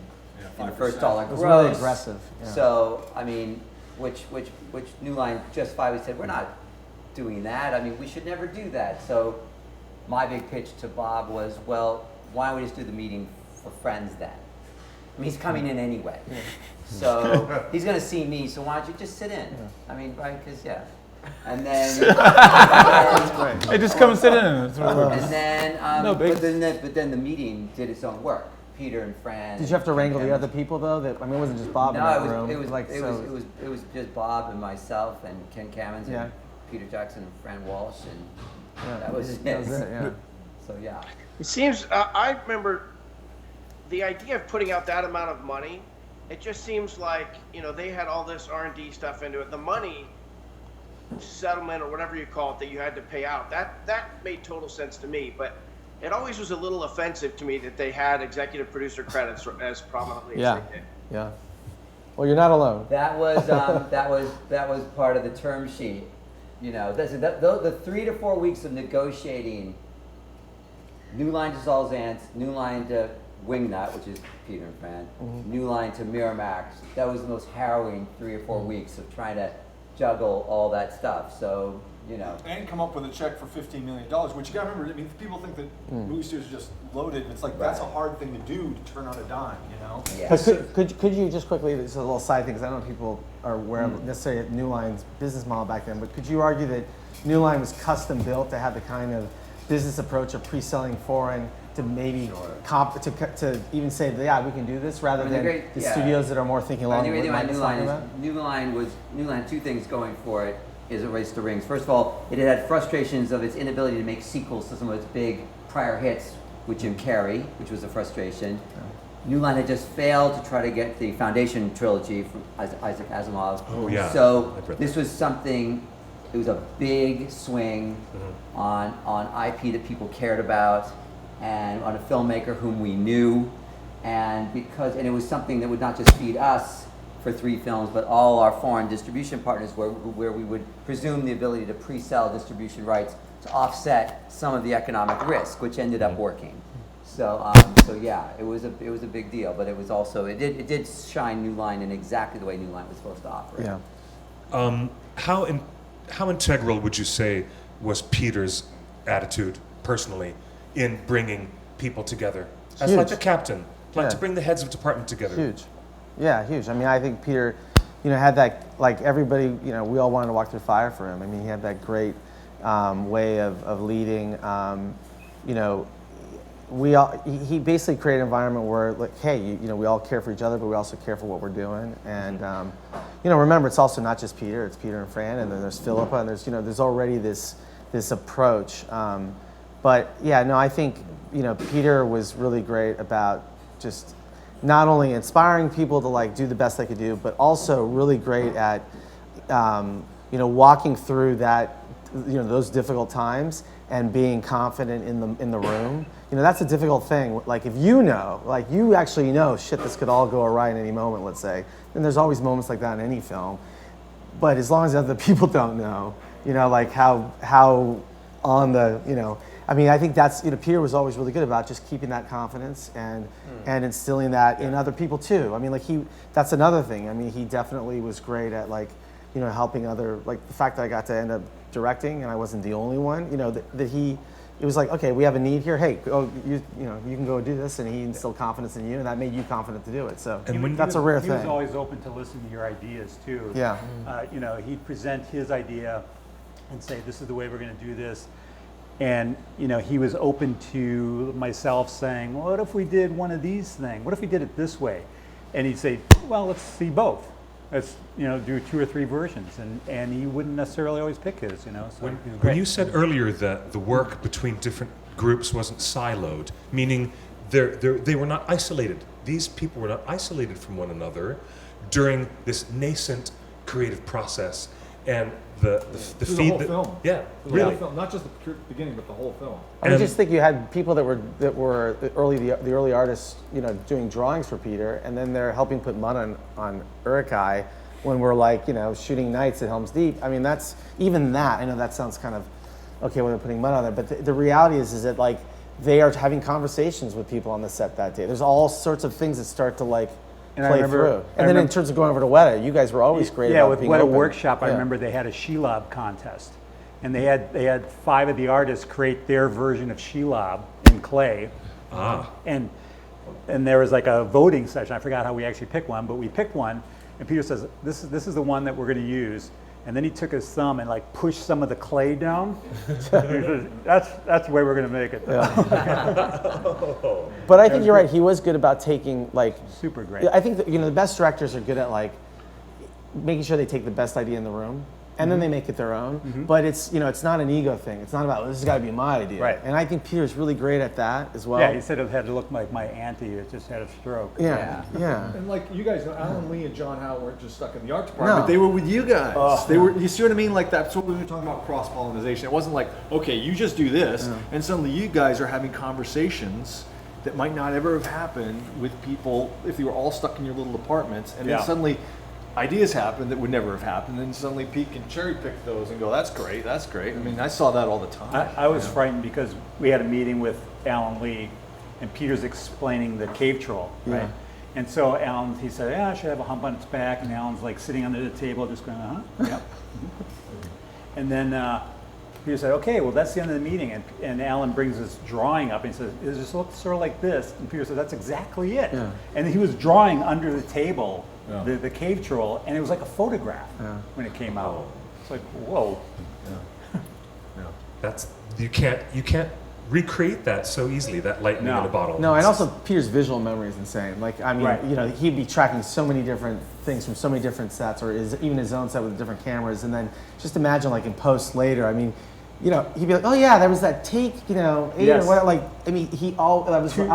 the first dollar gross. It was really aggressive. Yeah. So, which New Line justifiably said, we're not doing that. We should never do that. So my big pitch to Bob was, well, why don't we just do the meeting for friends then? He's coming in anyway. Yeah. So he's going to see me, so why don't you just sit in? Yeah. Right? Because, And then, hey, just come and sit in. And then, but then the meeting did its own work. Peter and Fran. Did you have to wrangle the other people though? It wasn't just Bob in that room. It was just Bob and myself and Ken Cammons and Peter Jackson and Fran Walsh, and that was it. That was it. Yeah. So it seems. I remember the idea of putting out that amount of money. It just seems like they had all this R&D stuff into it. The money settlement or whatever you call it that you had to pay out, that made total sense to me, but it always was a little offensive to me that they had executive producer credits as prominently as they did. Yeah. Well, you're not alone. That was that was part of the term sheet. The 3 to 4 weeks of negotiating New Line to Saul's Ants, New Line to Wingnut, which is Peter and Fran, New Line to Miramax. That was the most harrowing 3 or 4 weeks of trying to juggle all that stuff. So, And come up with a check for $15 million, which you gotta remember, people think that movie studios are just loaded. It's like, that's a hard thing to do, to turn on a dime, Yeah. Could you just quickly, this is a little side thing, because I don't know if people are aware of necessarily New Line's business model back then, but could you argue that New Line was custom built to have the kind of business approach of pre-selling foreign to maybe to even say, we can do this, rather than the studios that are more thinking along the lines of New Line, 2 things going for it is a race to rings. First of all, it had frustrations of its inability to make sequels to some of its big prior hits with Jim Carrey, which was a frustration. New Line had just failed to try to get the Foundation trilogy from Isaac Asimov. Oh yeah. So this was something. It was a big swing on IP that people cared about, and on a filmmaker whom we knew, and it was something that would not just feed us for 3 films, but all our foreign distribution partners, where we would presume the ability to pre-sell distribution rights to offset some of the economic risk, which ended up working. So it was a big deal, but it was also it did shine New Line in exactly the way New Line was supposed to operate. Yeah. How integral would you say was Peter's attitude personally in bringing people together? As like the captain, to bring the heads of department together. Huge. Yeah, huge. I mean, I think Peter, had that, like everybody, we all wanted to walk through fire for him. I mean, he had that great way of leading. He basically created an environment where, like, hey, we all care for each other, but we also care for what we're doing. And remember, it's also not just Peter; it's Peter and Fran, and then there's Philippa, and there's already this approach. But yeah, no, I think Peter was really great about just not only inspiring people to like do the best they could do, but also really great at walking through that those difficult times and being confident in the room. That's a difficult thing. Like if you actually know, shit, this could all go awry at any moment, let's say, then there's always moments like that in any film. But as long as other people don't know, like how on the, I mean, I think that's, Peter was always really good about just keeping that confidence and instilling that in other people too. I mean, like that's another thing. I mean, he definitely was great at like, helping other, like the fact that I got to end up directing and I wasn't the only one, it was like, okay, we have a need here. Hey, you can go do this, and he instilled confidence in you, and that made you confident to do it. So that's a rare thing. He was always open to listening to your ideas too. Yeah. He'd present his idea and say, "This is the way we're going to do this," and he was open to myself saying, "What if we did one of these things? What if we did it this way?" And he'd say, "Well, let's see both. Let's do 2 or 3 versions," and he wouldn't necessarily always pick his. So when you said earlier that the work between different groups wasn't siloed, meaning they were not isolated. These people were not isolated from one another during this nascent creative process, and the Through feed the whole film. Yeah, The really. whole film, not just the beginning, but the whole film. I just think you had people that were the early artists, doing drawings for Peter, and then they're helping put mud on Uruk-hai when we're like, shooting nights at Helm's Deep. I mean, that's even that. I know that sounds kind of okay when they're putting mud on there, but the reality is that like they are having conversations with people on the set that day. There's all sorts of things that start to like play through. And then in terms of going over to Weta, you guys were always great about with being Weta open. Workshop, I remember they had a Shelob contest, and they had 5 of the artists create their version of Shelob in clay. And there was like a voting session. I forgot how we actually picked one, but we picked one, and Peter says, "This is the one that we're going to use." And then he took his thumb and like pushed some of the clay down. He says, that's the way we're going to make it. But I think you're right. He was good about taking like super great. I think that, the best directors are good at like making sure they take the best idea in the room and then they make it their own. But it's it's not an ego thing. It's not about this has got to be my idea. Right. And I think Peter's really great at that as well. Yeah, he said it had to look like my auntie who just had a stroke. Yeah. And like you guys know, Alan Lee and John Howe weren't just stuck in the art department. They were with you guys. They were. You see what I mean? Like that's what we were talking about, cross pollination. It wasn't like, okay, you just do this, and suddenly you guys are having conversations that might not ever have happened with people if you were all stuck in your little apartments, and then suddenly ideas happen that would never have happened, and suddenly Pete can cherry pick those and go, that's great. I mean, I saw that all the time. I was frightened because we had a meeting with Alan Lee, and Peter's explaining the cave troll, right? And so Alan, he said, "Yeah, I should have a hump on its back," and Alan's like sitting under the table, just going, yep. And then Peter said, "Okay, well that's the end of the meeting," and Alan brings this drawing up and he says, "It just looks sort of like this," and Peter said, "That's exactly it." And he was drawing under the table. The cave troll, and it was like a photograph when it came out. It's like, whoa. That's you can't recreate that so easily. That lightning in a bottle. No, and also Peter's visual memory is insane. Like I mean, he'd be tracking so many different things from so many different sets, or even his own set with different cameras, and then just imagine like in post later. I mean. He'd be like, "Oh yeah, there was that take, 8 or whatever." Like, I mean, I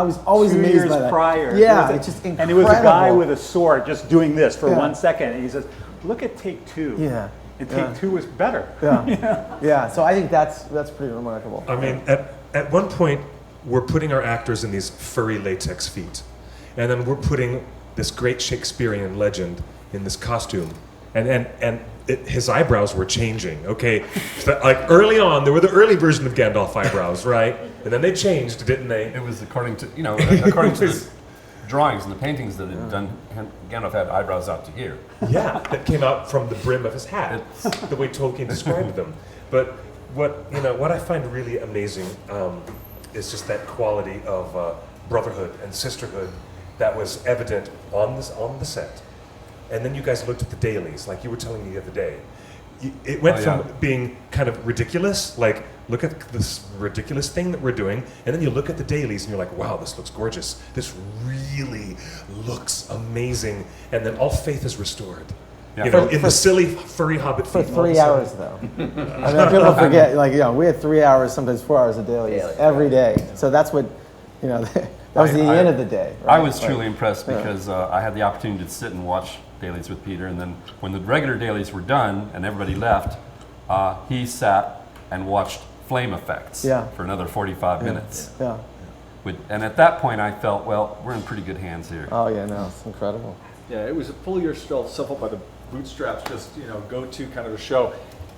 was always 2 amazed years by that. prior. Yeah, it's just incredible. And it was a guy with a sword just doing this for 1 second, and he says, "Look at take 2." Yeah. And take 2 was better. Yeah. So I think that's pretty remarkable. I mean, at one point, we're putting our actors in these furry latex feet, and then we're putting this great Shakespearean legend in this costume, and his eyebrows were changing. Okay, so like early on, there were the early version of Gandalf eyebrows, right? And then they changed, didn't they? It was according to the drawings and the paintings that had done. Gandalf had eyebrows out to here. Yeah, that came out from the brim of his hat, the way Tolkien described them. But what I find really amazing is just that quality of brotherhood and sisterhood that was evident on the set, and then you guys looked at the dailies, like you were telling me the other day. It went from being kind of ridiculous, like, look at this ridiculous thing that we're doing, and then you look at the dailies and you're like, wow, this looks gorgeous. This really looks amazing. And then all faith is restored. Yeah. You know, in the silly furry hobbit For feet. 3 hours, though. I mean, people forget, like, you know, we had 3 hours, sometimes 4 hours of dailies every day. So that's what, you know, that was the end of the day. Right? I was truly impressed because I had the opportunity to sit and watch dailies with Peter, and then when the regular dailies were done and everybody left, he sat and watched flame effects for another 45 minutes. Yeah. And at that point I felt, well, we're in pretty good hands here. Oh, yeah, no, it's incredible. Yeah, it was a pull yourself up by the bootstraps, just, you know, go to kind of a show.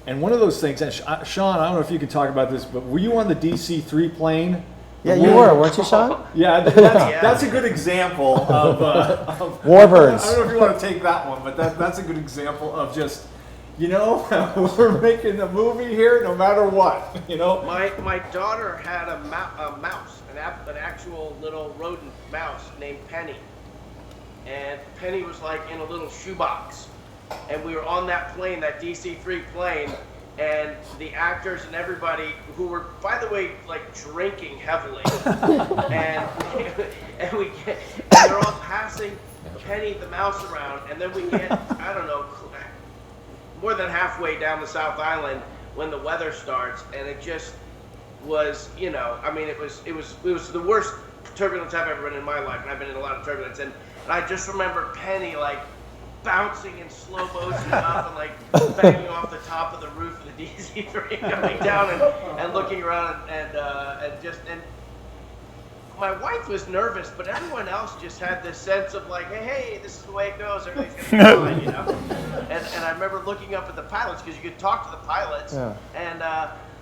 And one of those things, and Sean, I don't know if you can talk about this, but were you on the DC-3 plane? Yeah, you were, weren't you, Sean? Yeah, that's a good example of Warbirds. I don't know if you want to take that one, but that's a good example of just, you know, we're making a movie here no matter what, you know? My daughter had a mouse, an actual little rodent mouse named Penny. And Penny was like in a little shoebox. And we were on that plane, that DC-3 plane, and the actors and everybody who were, by the way, like drinking heavily. and we're all passing Penny the mouse around, and then we get, I don't know, more than halfway down the South Island when the weather starts, and it just was, you know, I mean, it was the worst turbulence I've ever been in my life, and I've been in a lot of turbulence, and I just remember Penny like bouncing in slow motion up and like banging off the top of the roof of the DC-3, coming down and looking around and my wife was nervous, but everyone else just had this sense of like, hey, this is the way it goes, everything's gonna be fine, you know. And I remember looking up at the pilots because you could talk to the pilots, and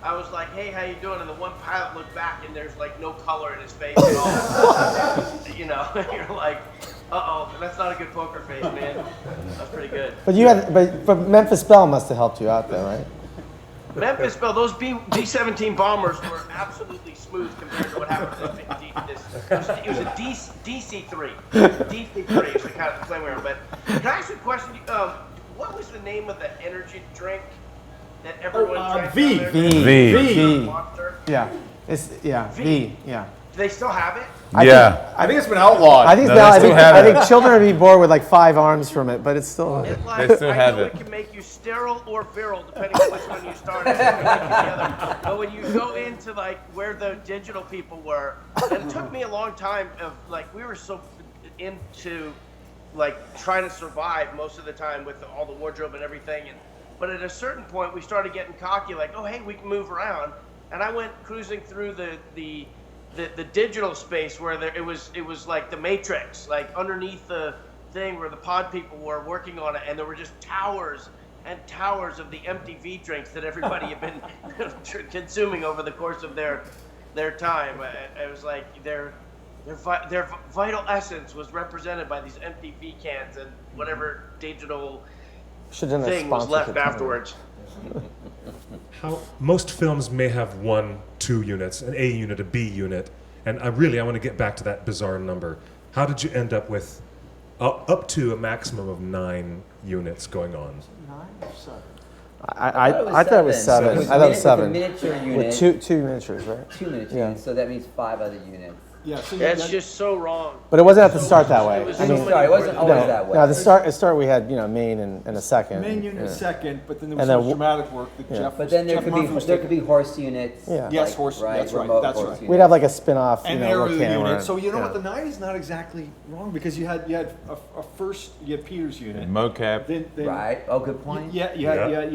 I was like, hey, how you doing? And the one pilot looked back and there's like no color in his face at all. You know, you're like, uh-oh, that's not a good poker face, man. That's pretty good. But you had, but Memphis Belle must have helped you out there, right? Memphis Belle, those B-17 bombers were absolutely smooth compared to what happened to this. It was a DC-3. DC-3 is the kind of plane we were on. But can I ask you a question? What was the name of the energy drink that everyone drank? V. Monster? Yeah. V. Yeah. Do they still have it? I think it's been outlawed. I think I think children would be bored with like 5 arms from it, but it's still. It They still have it can make you sterile or virile depending on which one you start. But when you go into like where the digital people were, and it took me a long time of like we were so into like trying to survive most of the time with all the wardrobe and everything, but at a certain point we started getting cocky, like, oh hey, we can move around, and I went cruising through the digital space where it was like the Matrix, like underneath the thing where the pod people were working on it, and there were just towers and towers of the empty V drinks that everybody had been consuming over the course of their time. It was like their vital essence was represented by these empty V cans and whatever digital thing was left afterwards. How most films may have 1, 2 units, an A unit, a B unit, and I want to get back to that bizarre number. How did you end up with up to a maximum of 9 units going on? 9 or 7? I thought it was 7. I thought it was 7. Miniature unit. With two miniatures, right? 2 miniature units, so that means 5 other units. Yeah, so That's just so wrong. But it wasn't at the start that way. It Wasn't always that way. No, at start we had main and a second. main unit second, but then there was And then some dramatic work that Jeff. But then there Jeff could be horse units. Yeah. Yes, horse. That's right. remote That's horse right. units. We'd have like a spin-off, And little aerial camera. unit. So you know Yeah. what? The 9 is not exactly wrong because you had a first, you had Peter's unit. Mocap. Then Right. Oh, good point. Yeah, you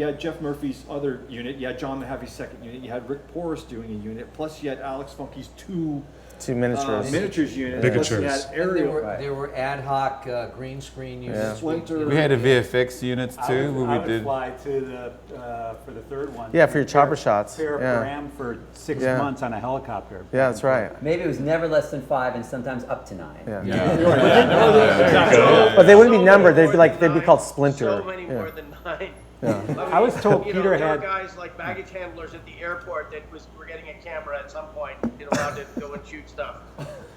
had Jeff Murphy's other unit. You had John Mahaffey's second unit. You had Rick Porras doing a unit. Plus you had Alex Funky's 2 miniatures. units. Bigatures. Plus you had And aerial. there were ad hoc green screen units. Splinter. We had the VFX units I too, would, where I we would did. fly to for the third one. Yeah, for your chopper shots. Pair Yeah. Graham for 6 Yeah. months on a helicopter. Yeah, that's right. Maybe it was never less than 5 and sometimes up to 9. Yeah. But they wouldn't be numbered. They'd be called Splinter. So many more than 9. I was told you Peter know, there had- were guys like baggage handlers at the airport that were getting a camera at some point, allowed to go and shoot stuff.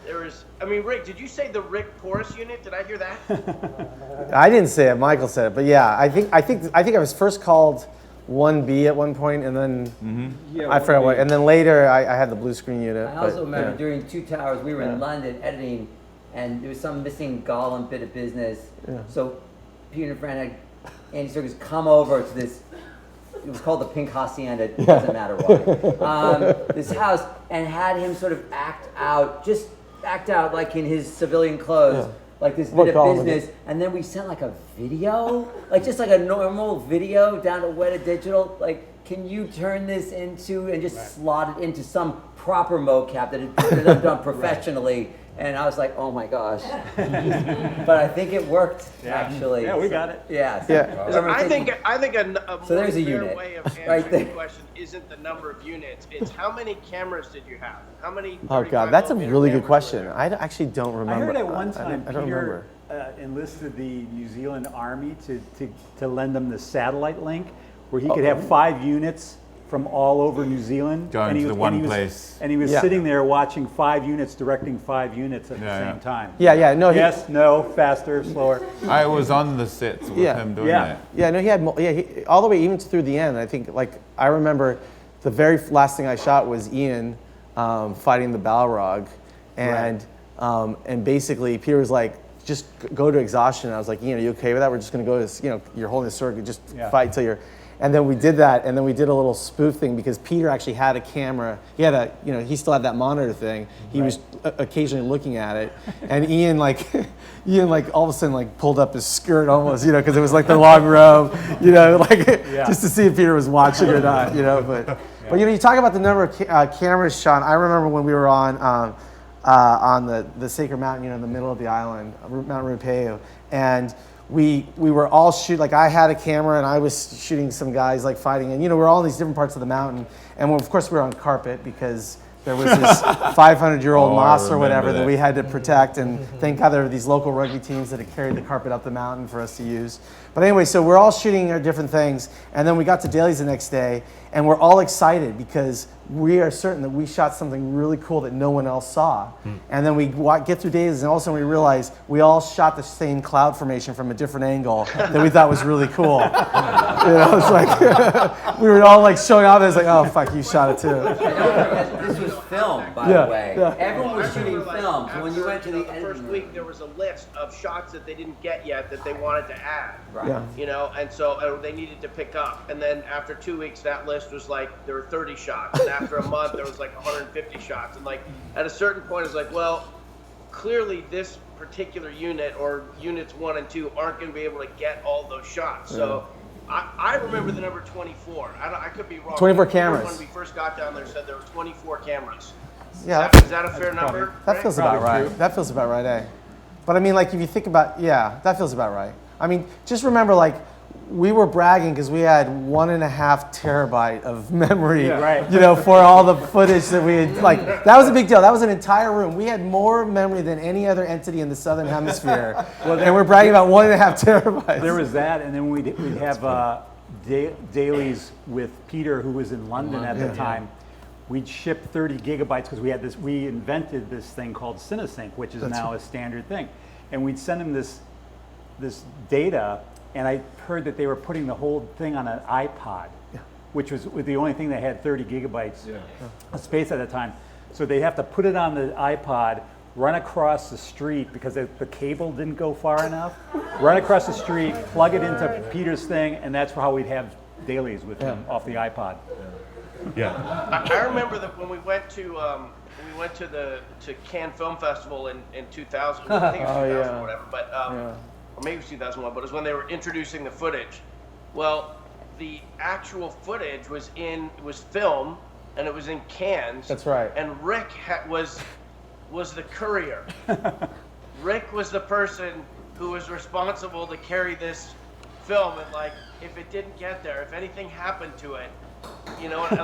There was, I mean, Rick, did you say the Rick Porus unit? Did I hear that? I didn't say it. Michael said it. But yeah, I think I was first called 1B at one point, and then I forgot what. And then later I had the blue screen unit. I also remember yeah. during Two Towers, we were in London editing, and there was some missing Gollum bit of business. Yeah. So Peter and Fran had Andy Serkis come over to this. It was called the Pink Hacienda. It doesn't matter why. This house, and had him sort of act out like in his civilian clothes. Yeah. Like this What bit of Gollum business, and then we sent like a video, like just like a normal video down to Weta Digital. Like, can you turn this into and just slot it into some proper mocap that had been done professionally? And I was like, oh my gosh. But I think it worked actually. Yeah, we got it. Yeah. So Yeah. I think a more So there's a fair unit way of right answering there. the question isn't the number of units. It's how many cameras did you have? How many? Oh 35 God, that's a millimeter really good cameras question. were there? I actually don't I remember. heard at one I time don't Peter remember. enlisted the New Zealand Army to lend them the satellite link, where he could have 5 units from all over New Zealand. Going and he to was, the one and he was- place. And he was Yeah. sitting there watching 5 units, directing 5 units at the Yeah, same yeah. time. Yeah, no, Yes, no, faster, slower. I was on the sets with Yeah. him doing Yeah. that. Yeah, no, he had all the way even through the end. I think, like, I remember the very last thing I shot was Ian fighting the Balrog, and basically Peter was like, just go to exhaustion. I was like, Ian, are you okay with that? We're just gonna go to, you're holding the sword, just fight till you're. And then we did that, and then we did a little spoof thing because Peter actually had a camera. He had he still had that monitor thing. He was occasionally looking at it, and Ian all of a sudden like pulled up his skirt almost, because it was like the long robe, just to see if Peter was watching or not, But you talk about the number of cameras, Sean. I remember when we were on the Sacred Mountain, in the middle of the island, Mount Ruapeu, and we were all like I had a camera and I was shooting some guys like fighting, and we're all in these different parts of the mountain, and of course we were on carpet because there was this 500-year-old moss or whatever that we had to protect, and thank God there were these local rugby teams that had carried the carpet up the mountain for us to use. But anyway, so we're all shooting our different things, and then we got to dailies the next day, and we're all excited because we are certain that we shot something really cool that no one else saw. And then we get through dailies, and all of a sudden we realize we all shot the same cloud formation from a different angle that we thought was really cool. It's like we were all like showing off. It's like, oh fuck, you shot it too. This was film, by the way. Everyone was shooting film. So when you went to the first week, there was a list of shots that they didn't get yet that they wanted to add. Right. Yeah. And so they needed to pick up. And then after 2 weeks, that list was like there were 30 shots. And after a month, there was like 150 shots. And like at a certain point, it's like, well, clearly this particular unit or units 1 and 2 aren't going to be able to get all those shots. So I remember the number 24. I could be wrong. 24 cameras. When we first got down there, said there were 24 cameras. Yeah, Is that a fair number? that feels about right. That feels about right, eh? But I mean, like, if you think about, that feels about right. I mean, just remember, like, we were bragging because we had 1.5 terabyte of memory, for all the footage that we had. Like, that was a big deal. That was an entire room. We had more memory than any other entity in the Southern Hemisphere, and we're bragging about 1.5 terabytes. There was that, and then we'd have dailies with Peter, who was in London at the time. We'd ship 30 gigabytes because we invented this thing called CineSync, which is now a standard thing. And we'd send him this data, and I heard that they were putting the whole thing on an iPod, which was the only thing that had 30 gigabytes of space at the time. So they have to put it on the iPod, run across the street because the cable didn't go far enough, run across the street, plug it into Peter's thing, and that's how we'd have dailies with him off the iPod. Yeah. I remember that when we went to Cannes Film Festival in 2000. I think it was 2000 or whatever, but or maybe it was 2001. But it was when they were introducing the footage. Well, the actual footage was film, and it was in cans. That's right. And Rick was the courier. Rick was the person who was responsible to carry this film, and like if it didn't get there, if anything happened to it,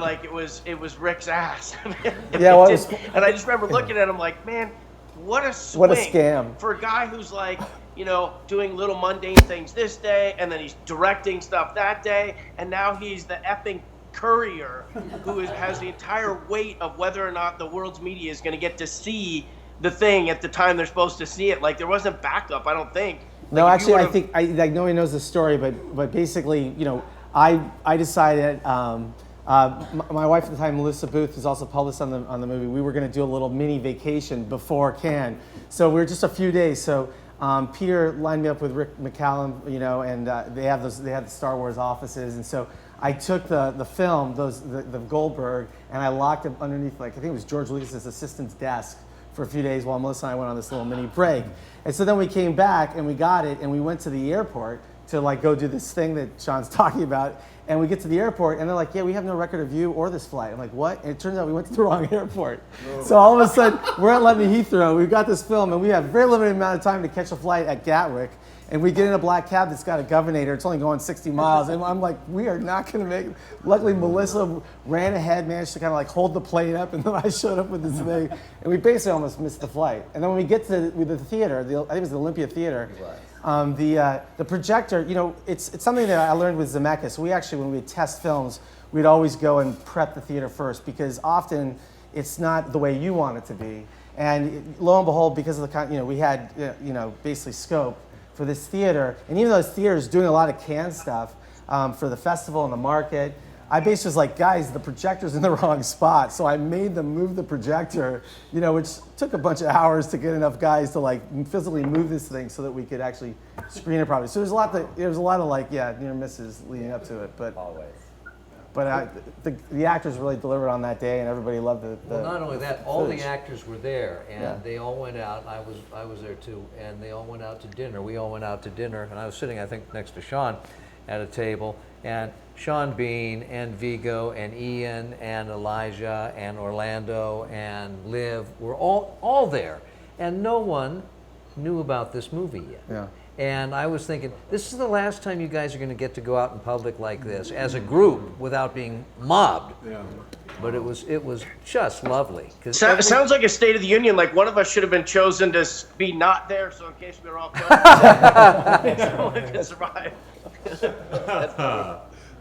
like it was Rick's ass. And I just remember looking at him like, man, what a swing. What a scam. For a guy who's like, doing little mundane things this day, and then he's directing stuff that day, and now he's the epping courier who has the entire weight of whether or not the world's media is going to get to see the thing at the time they're supposed to see it. Like, there wasn't backup, I don't think. No, Like, actually, I think nobody knows the story, but basically, I decided. My wife at the time, Melissa Booth, who's also published on the movie. We were going to do a little mini vacation before Cannes, so we were just a few days. So Peter lined me up with Rick McCallum, and they have the Star Wars offices, and so I took the film, the Goldberg, and I locked it underneath, I think it was George Lucas's assistant's desk for a few days while Melissa and I went on this little mini break. And so then we came back and we got it, and we went to the airport to go do this thing that Sean's talking about. And we get to the airport, and they're like, yeah, we have no record of you or this flight. I'm like, what? And it turns out we went to the wrong airport. Whoa. So all of a sudden, we're at London Heathrow. We've got this film, and we have a very limited amount of time to catch a flight at Gatwick. And we get in a black cab that's got a governor. It's only going 60 miles. And I'm like, we are not going to make it. Luckily, Melissa ran ahead, managed to kind of hold the plane up, and then I showed up with this thing. And we basically almost missed the flight. And then when we get to the theater, I think it was the Olympia Theater, the projector, it's something that I learned with Zemeckis. We actually, when we test films, we'd always go and prep the theater first, because often it's not the way you want it to be. And lo and behold, because of the we had basically scope for this theater, and even though this theater is doing a lot of Cannes stuff for the festival and the market, I basically was like, guys, the projector's in the wrong spot. So I made them move the projector, which took a bunch of hours to get enough guys to physically move this thing so that we could actually screen it properly. So there's a lot of near misses leading up to it, but Always. But the actors really delivered on that day, and everybody loved the Well, not only that, all footage. the actors were there, and Yeah. they all went out. I was there too, and they all went out to dinner. We all went out to dinner, and I was sitting, I think, next to Sean at a table, and Sean Bean and Viggo and Ian and Elijah and Orlando and Liv were all there, and no one knew about this movie yet. Yeah. And I was thinking, this is the last time you guys are going to get to go out in public like this as a group without being mobbed. Yeah. But it was just lovely. Sounds like a State of the Union. Like one of us should have been chosen to be not there, so in case we were all killed, someone could survive.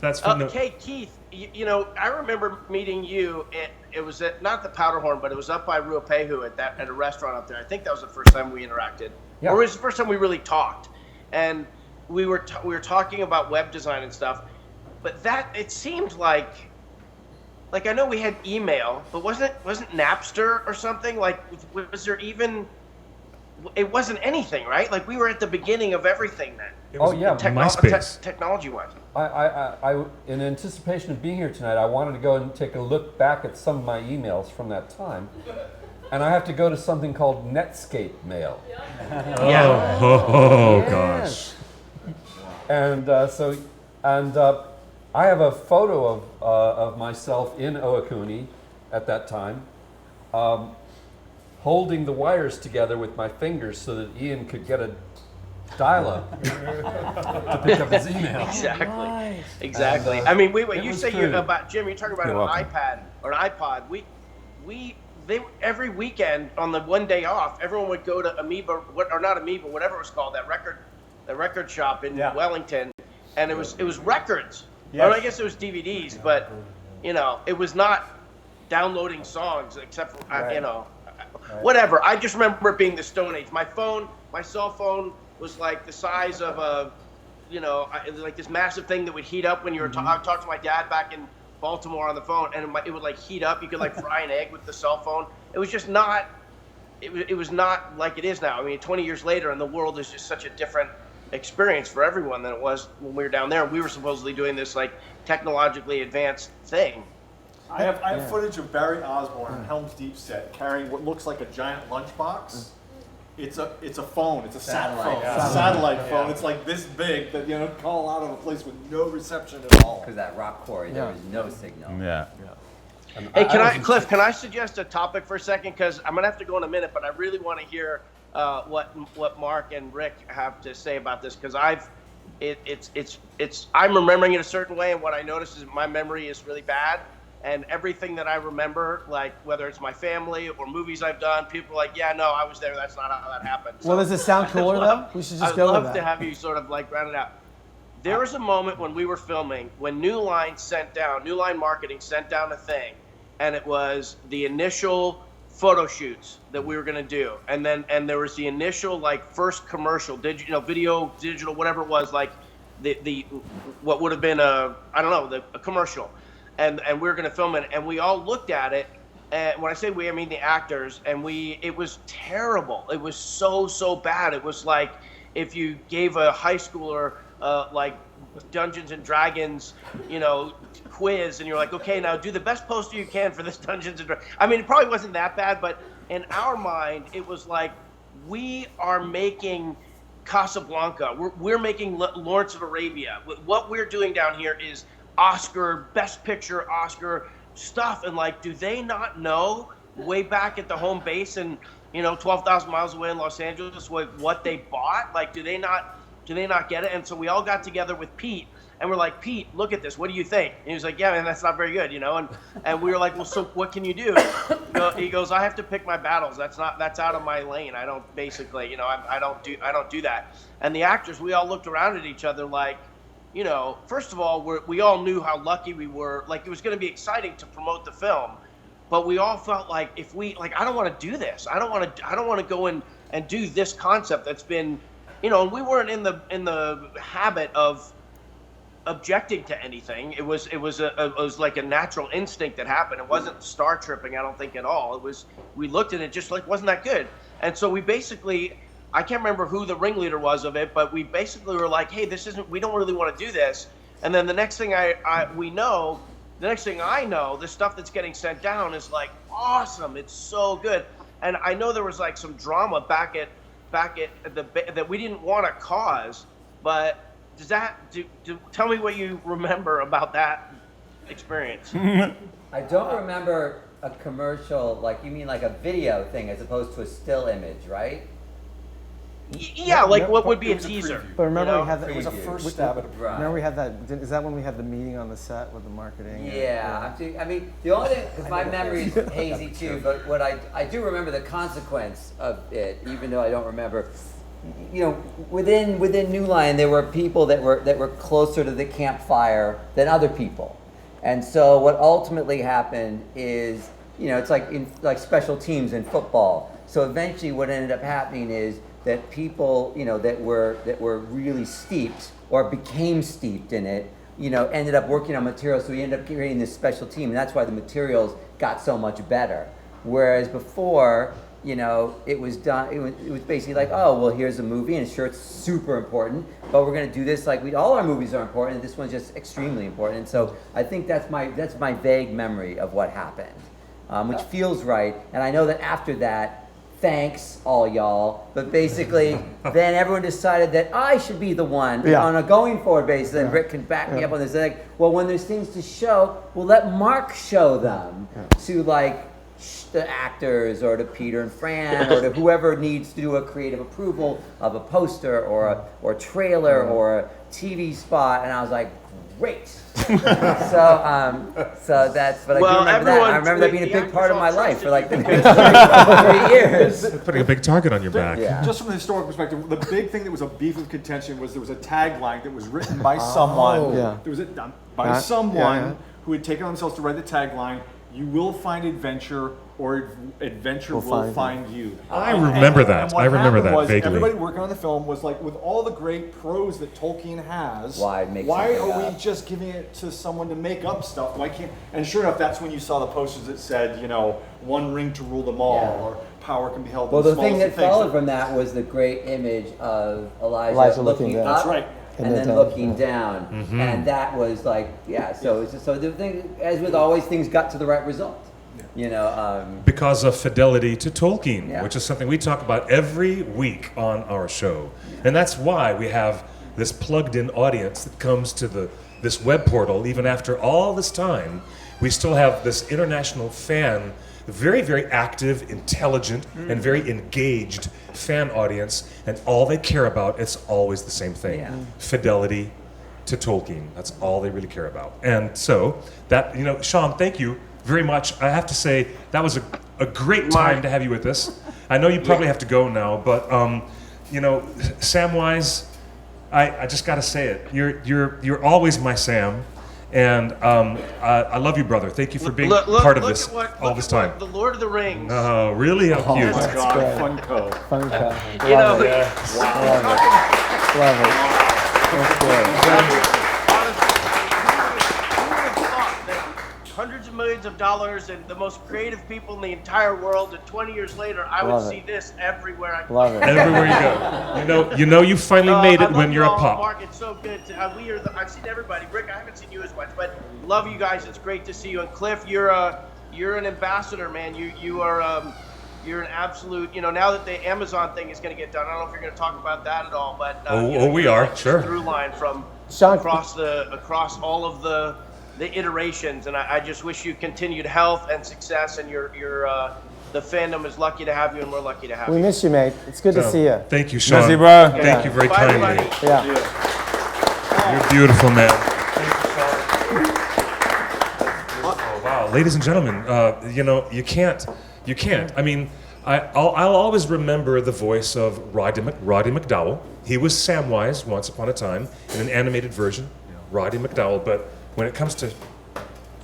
That's fun. Hey, Keith, I remember meeting you. It was at, not the Powderhorn, but it was up by Ruapehu at a restaurant up there. I think that was the first time we interacted. Yeah. Or it was the first time we really talked. And we were talking about web design and stuff. But it seemed like I know we had email, but wasn't Napster or something? Was there even? It wasn't anything, right? Like we were at the beginning of everything then. MySpace. Technology-wise. I, in anticipation of being here tonight, I wanted to go and take a look back at some of my emails from that time. And I have to go to something called Netscape Mail. Yeah. Oh gosh. And I have a photo of myself in Oakuni at that time, holding the wires together with my fingers so that Ian could get a dial-up to pick up his email. Exactly. And, I mean, wait. You say true. about Jim. You're talking about You're an welcome. iPad or an iPod. They every weekend on the one day off, everyone would go to Amoeba, or not Amoeba, whatever it was called, that record shop in Wellington, and it was records. Yes. Or I guess it was DVDs, but it was not downloading songs except for whatever. I just remember it being the Stone Age. My cell phone was like the size of a, it was like this massive thing that would heat up when you were I would talk to my dad back in Baltimore on the phone, and it would heat up. You could fry an egg with the cell phone. It was just not. It was not like it is now. I mean, 20 years later, and the world is just such a different experience for everyone than it was when we were down there. We were supposedly doing this technologically advanced thing. I have footage of Barry Osborne in Helm's Deep set carrying what looks like a giant lunchbox. It's a phone. It's a satellite phone. Yeah. Satellite phone. It's like this big that call out of a place with no reception at all. Because that rock quarry, there was no signal. Yeah. Hey, Cliff, can I suggest a topic for a second? Because I'm gonna have to go in a minute, but I really want to hear what Mark and Rick have to say about this, because I'm remembering it a certain way, and what I noticed is my memory is really bad, and everything that I remember, like whether it's my family or movies I've done, people are like, yeah, no, I was there. That's not how that happened. Well, does it sound cooler though? We should just go with that. I'd love to have you sort of like round it out. There was a moment when we were filming when New Line Marketing sent down a thing, and it was the initial photo shoots that we were going to do, and there was the initial like first commercial, video, digital, whatever it was, like the what would have been a commercial, and we were going to film it, and we all looked at it, and when I say we, I mean the actors, and it was terrible. It was so bad. It was like if you gave a high schooler like Dungeons and Dragons, quiz, and you're like, okay, now do the best poster you can for this Dungeons and Dragons. I mean, it probably wasn't that bad, but in our mind, it was like we are making Casablanca. We're making Lawrence of Arabia. What we're doing down here is Oscar, Best Picture Oscar stuff, and like, do they not know way back at the home base and 12,000 miles away in Los Angeles what they bought? Like, do they not get it? And so we all got together with Pete, and we're like, Pete, look at this. What do you think? And he was like, yeah, man, that's not very good, And we were like, well, so what can you do? He goes, I have to pick my battles. That's out of my lane. I don't basically, I don't do that. And the actors, we all looked around at each other like, first of all, we all knew how lucky we were. Like, it was going to be exciting to promote the film, but we all felt like if we I don't want to do this. I don't want to go in and do this concept that's been. And we weren't in the habit of objecting to anything. It was like a natural instinct that happened. It wasn't star tripping, I don't think, at all. It was, we looked at it just like, wasn't that good? And so we basically, I can't remember who the ringleader was of it, but we basically were like, hey, we don't really want to do this. And then the next thing I know, the stuff that's getting sent down is like awesome. It's so good. And I know there was like some drama back at that we didn't want to cause, but tell me what you remember about that experience. I don't remember a commercial, like you mean like a video thing as opposed to a still image, right? Yeah, like what would be a teaser? But remember we had that. It was a first stab at a Right. Remember we had that. Is that when we had the meeting on the set with the marketing? Yeah, I mean, the only thing, because my memory is hazy too, but what I do remember the consequence of it, even though I don't remember. Within New Line, there were people that were closer to the campfire than other people, and so what ultimately happened is, it's like special teams in football. So eventually, what ended up happening is that people, that were really steeped or became steeped in it, ended up working on materials. So we ended up creating this special team, and that's why the materials got so much better. Whereas before, it was done. It was basically like, oh, well, here's a movie, and sure, it's super important, but we're going to do this like all our movies are important, and this one's just extremely important. And so I think that's my vague memory of what happened, which feels right. And I know that after that, thanks all y'all, but basically then everyone decided that I should be the one on a going forward basis, and Rick can back me up on this. They're like, well, when there's things to show, we'll let Mark show them to like the actors or to Peter and Fran or to whoever needs to do a creative approval of a poster or a trailer or a TV spot. And I was like, great. So that's, but I do remember that. I remember that being a big part of my life for like the next 3 years. Putting a big target on your back. Yeah. Just from the historical perspective, the big thing that was a beef of contention was there was a tagline that was written by someone. Yeah. There was by someone who had taken on themselves to write the tagline. You will find adventure, or adventure will find you. I remember that. And what I remember happened that was vaguely. Everybody working on the film was like, with all the great prose that Tolkien has, Why are we just giving it to someone to make up stuff? Why can't? And sure enough, that's when you saw the posters that said, one ring to rule them all, or power can be held. Well, in the thing that smallest things. followed from that was the great image of Elijah looking down. up. That's right. And then looking down, and that was like, So it's just, so the thing, as with always, things got to the right result. Because of fidelity to Tolkien, which is something we talk about every week on our show. And that's why we have this plugged-in audience that comes to this web portal. Even after all this time, we still have this international fan, very, very active, intelligent, and very engaged fan audience. And all they care about, it's always the same thing. Fidelity to Tolkien. That's all they really care about. And so that, Sean, thank you very much. I have to say that was a great time to have you with us. I know you probably have to go now, but Samwise, I just got to say it. You're always my Sam, and I love you, brother. Thank you for being part of this all this time. The Lord of the Rings. Oh, really? How cute. Oh my God, Funko. Funko. You know, Love it. Love it. That's good. Honestly, who would have thought that hundreds of millions of dollars and the most creative people in the entire world, and 20 years later, I would Love see it. this everywhere I go. Love it. Everywhere you go. You finally made I it love when you you're a all. pop. Mark, it's so good. I've seen everybody. Rick, I haven't seen you as much, but love you guys. It's great to see you. And Cliff, you're an ambassador, man. You're an absolute. Now that the Amazon thing is going to get done, I don't know if you're going to talk about that at all, but we are, sure. Through line from Sean- across all of the iterations, and I just wish you continued health and success. And the fandom is lucky to have you, and we're lucky to have We you. miss you, mate. It's good to see you. Thank you, Sean. Miss you, bro. Thank you very Bye, kindly. everybody. Yeah. You're beautiful, man. Oh, wow. Ladies and gentlemen, you can't. I mean, I'll always remember the voice of Roddy McDowell. He was Samwise once upon a time in an animated version, Roddy McDowell. But when it comes to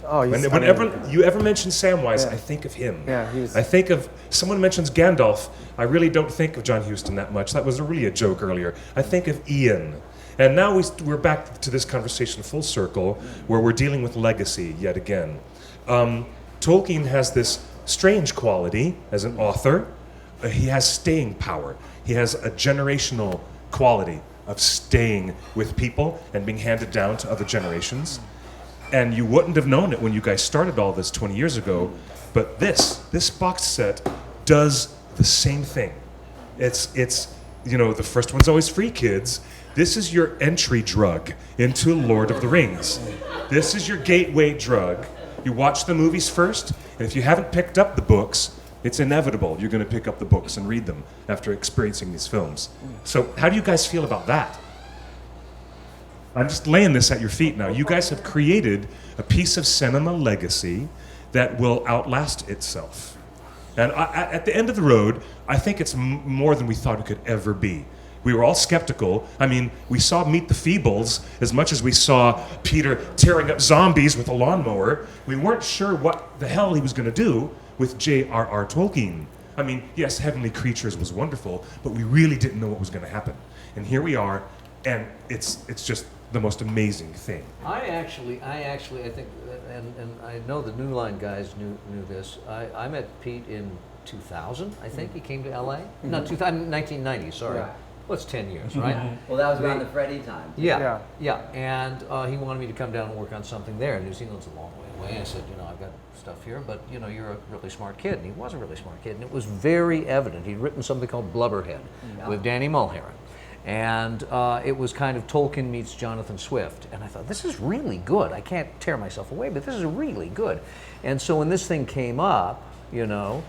whenever you ever mention Samwise, I think of him. Yeah, he was- I think of someone mentions Gandalf. I really don't think of John Huston that much. That was really a joke earlier. I think of Ian. And now we're back to this conversation full circle where we're dealing with legacy yet again. Tolkien has this strange quality as an author. He has staying power. He has a generational quality of staying with people and being handed down to other generations. And you wouldn't have known it when you guys started all this 20 years ago, but this box set does the same thing. It's the first one's always free, kids. This is your entry drug into Lord of the Rings. This is your gateway drug. You watch the movies first, and if you haven't picked up the books, it's inevitable you're going to pick up the books and read them after experiencing these films. So how do you guys feel about that? I'm just laying this at your feet now. You guys have created a piece of cinema legacy that will outlast itself. And at the end of the road, I think it's more than we thought it could ever be. We were all skeptical. I mean, we saw Meet the Feebles as much as we saw Peter tearing up zombies with a lawnmower. We weren't sure what the hell he was going to do with J.R.R. Tolkien. I mean, yes, Heavenly Creatures was wonderful, but we really didn't know what was going to happen. And here we are, and it's just the most amazing thing. I actually, I think, and I know the New Line guys knew this. I met Pete in 2000, I think. He came to LA. No, 1990, sorry. Yeah. Well, it's 10 years, right? Well, that was around the Freddie time. Yeah. And he wanted me to come down and work on something there. New Zealand's a long way away. I said, I've got stuff here, but you're a really smart kid. And he was a really smart kid, and it was very evident. He'd written something called Blubberhead with Danny Mulhern. And it was kind of Tolkien meets Jonathan Swift. And I thought, this is really good. I can't tear myself away, but this is really good. And so when this thing came up, the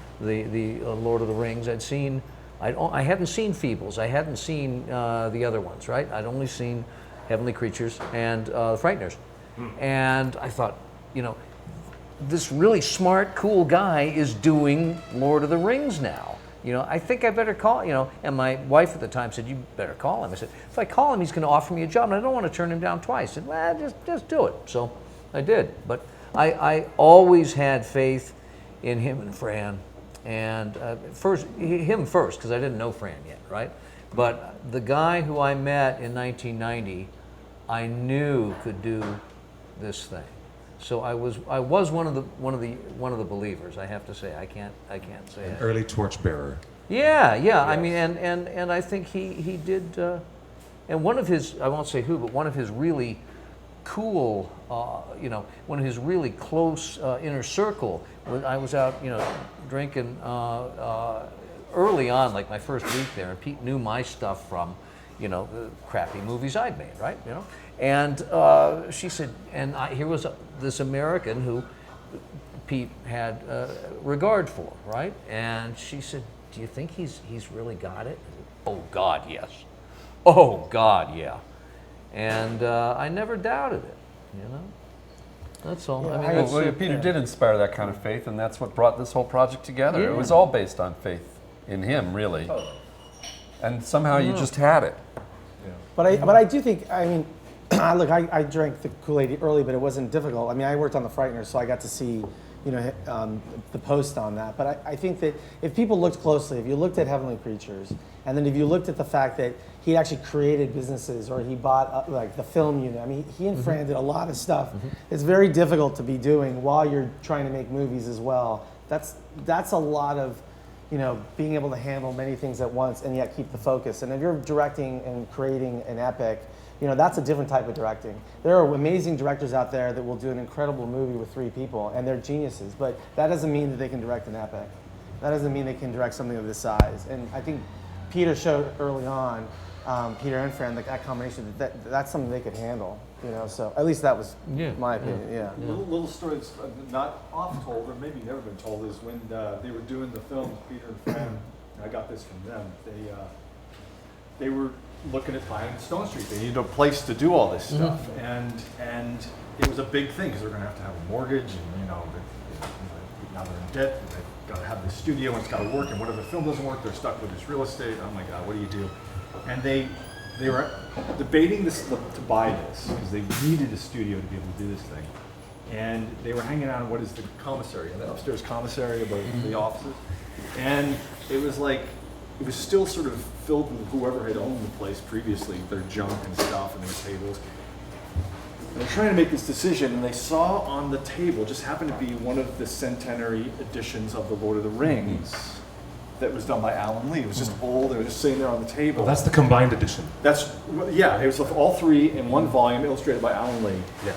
Lord of the Rings, I hadn't seen Feebles. I hadn't seen the other ones, right? I'd only seen Heavenly Creatures and The Frighteners. And I thought, this really smart, cool guy is doing Lord of the Rings now. I think I better call, and my wife at the time said, you better call him. I said, if I call him, he's going to offer me a job, and I don't want to turn him down twice. I said, well, just do it. So I did. But I always had faith in him and Fran. And him first, because I didn't know Fran yet, right? But the guy who I met in 1990, I knew could do this thing. So I was one of the believers. I have to say, I can't say An it. early torchbearer. Yeah. I mean, and I think he did. And one of his, I won't say who, but one of his really cool, one of his really close inner circle. I was out, drinking early on, like my first week there, and Pete knew my stuff from, the crappy movies I'd made, right? And she said, and here was this American who Pete had regard for, right? And she said, do you think he's really got it? Oh God, yes. Oh God, yeah. and I never doubted it. You know, that's all. Yeah, I mean, I that's, Well, Peter did inspire that kind of faith, and that's what brought this whole project together. Yeah. It was all based on faith in him, really. And somehow you just had it. But I do think, I mean, look, I drank the Kool-Aid early, but it wasn't difficult. I mean, I worked on The Frighteners, so I got to see, you know, the post on that. But I think that if people looked closely, if you looked at Heavenly Creatures, and then if you looked at the fact that he actually created businesses or he bought like the film unit, I mean, he and Fran did a lot of stuff. It's very difficult to be doing while you're trying to make movies as well. That's a lot of, you know, being able to handle many things at once and yet keep the focus. And if you're directing and creating an epic, you know, that's a different type of directing. There are amazing directors out there that will do an incredible movie with 3 people, and they're geniuses, but that doesn't mean that they can direct an epic. That doesn't mean they can direct something of this size. And I think Peter showed early on, Peter and Fran, that combination, that's something they could handle, you know, so at least that was my opinion, yeah. Little stories not oft told, or maybe never been told, is when they were doing the film, Peter and Fran, I got this from them, they were looking at buying Stone Street. They needed a place to do all this stuff, and it was a big thing because they're going to have a mortgage, and you know, now they're in debt, and they've got to have this studio, and it's got to work, and whatever the film doesn't work, they're stuck with this real estate. Oh my God, what do you do? And they were debating this to buy this because they needed a studio to be able to do this thing, and they were hanging out in what is the commissary, the upstairs commissary above the offices, and it was like. It was still sort of filled with whoever had owned the place previously, their junk and stuff and their tables. And they're trying to make this decision, and they saw on the table, just happened to be one of the centenary editions of The Lord of the Rings that was done by Alan Lee. It was just old, they were just sitting there on the table. Well, that's the combined edition. Yeah, it was all 3 in one volume, illustrated by Alan Lee. Yeah.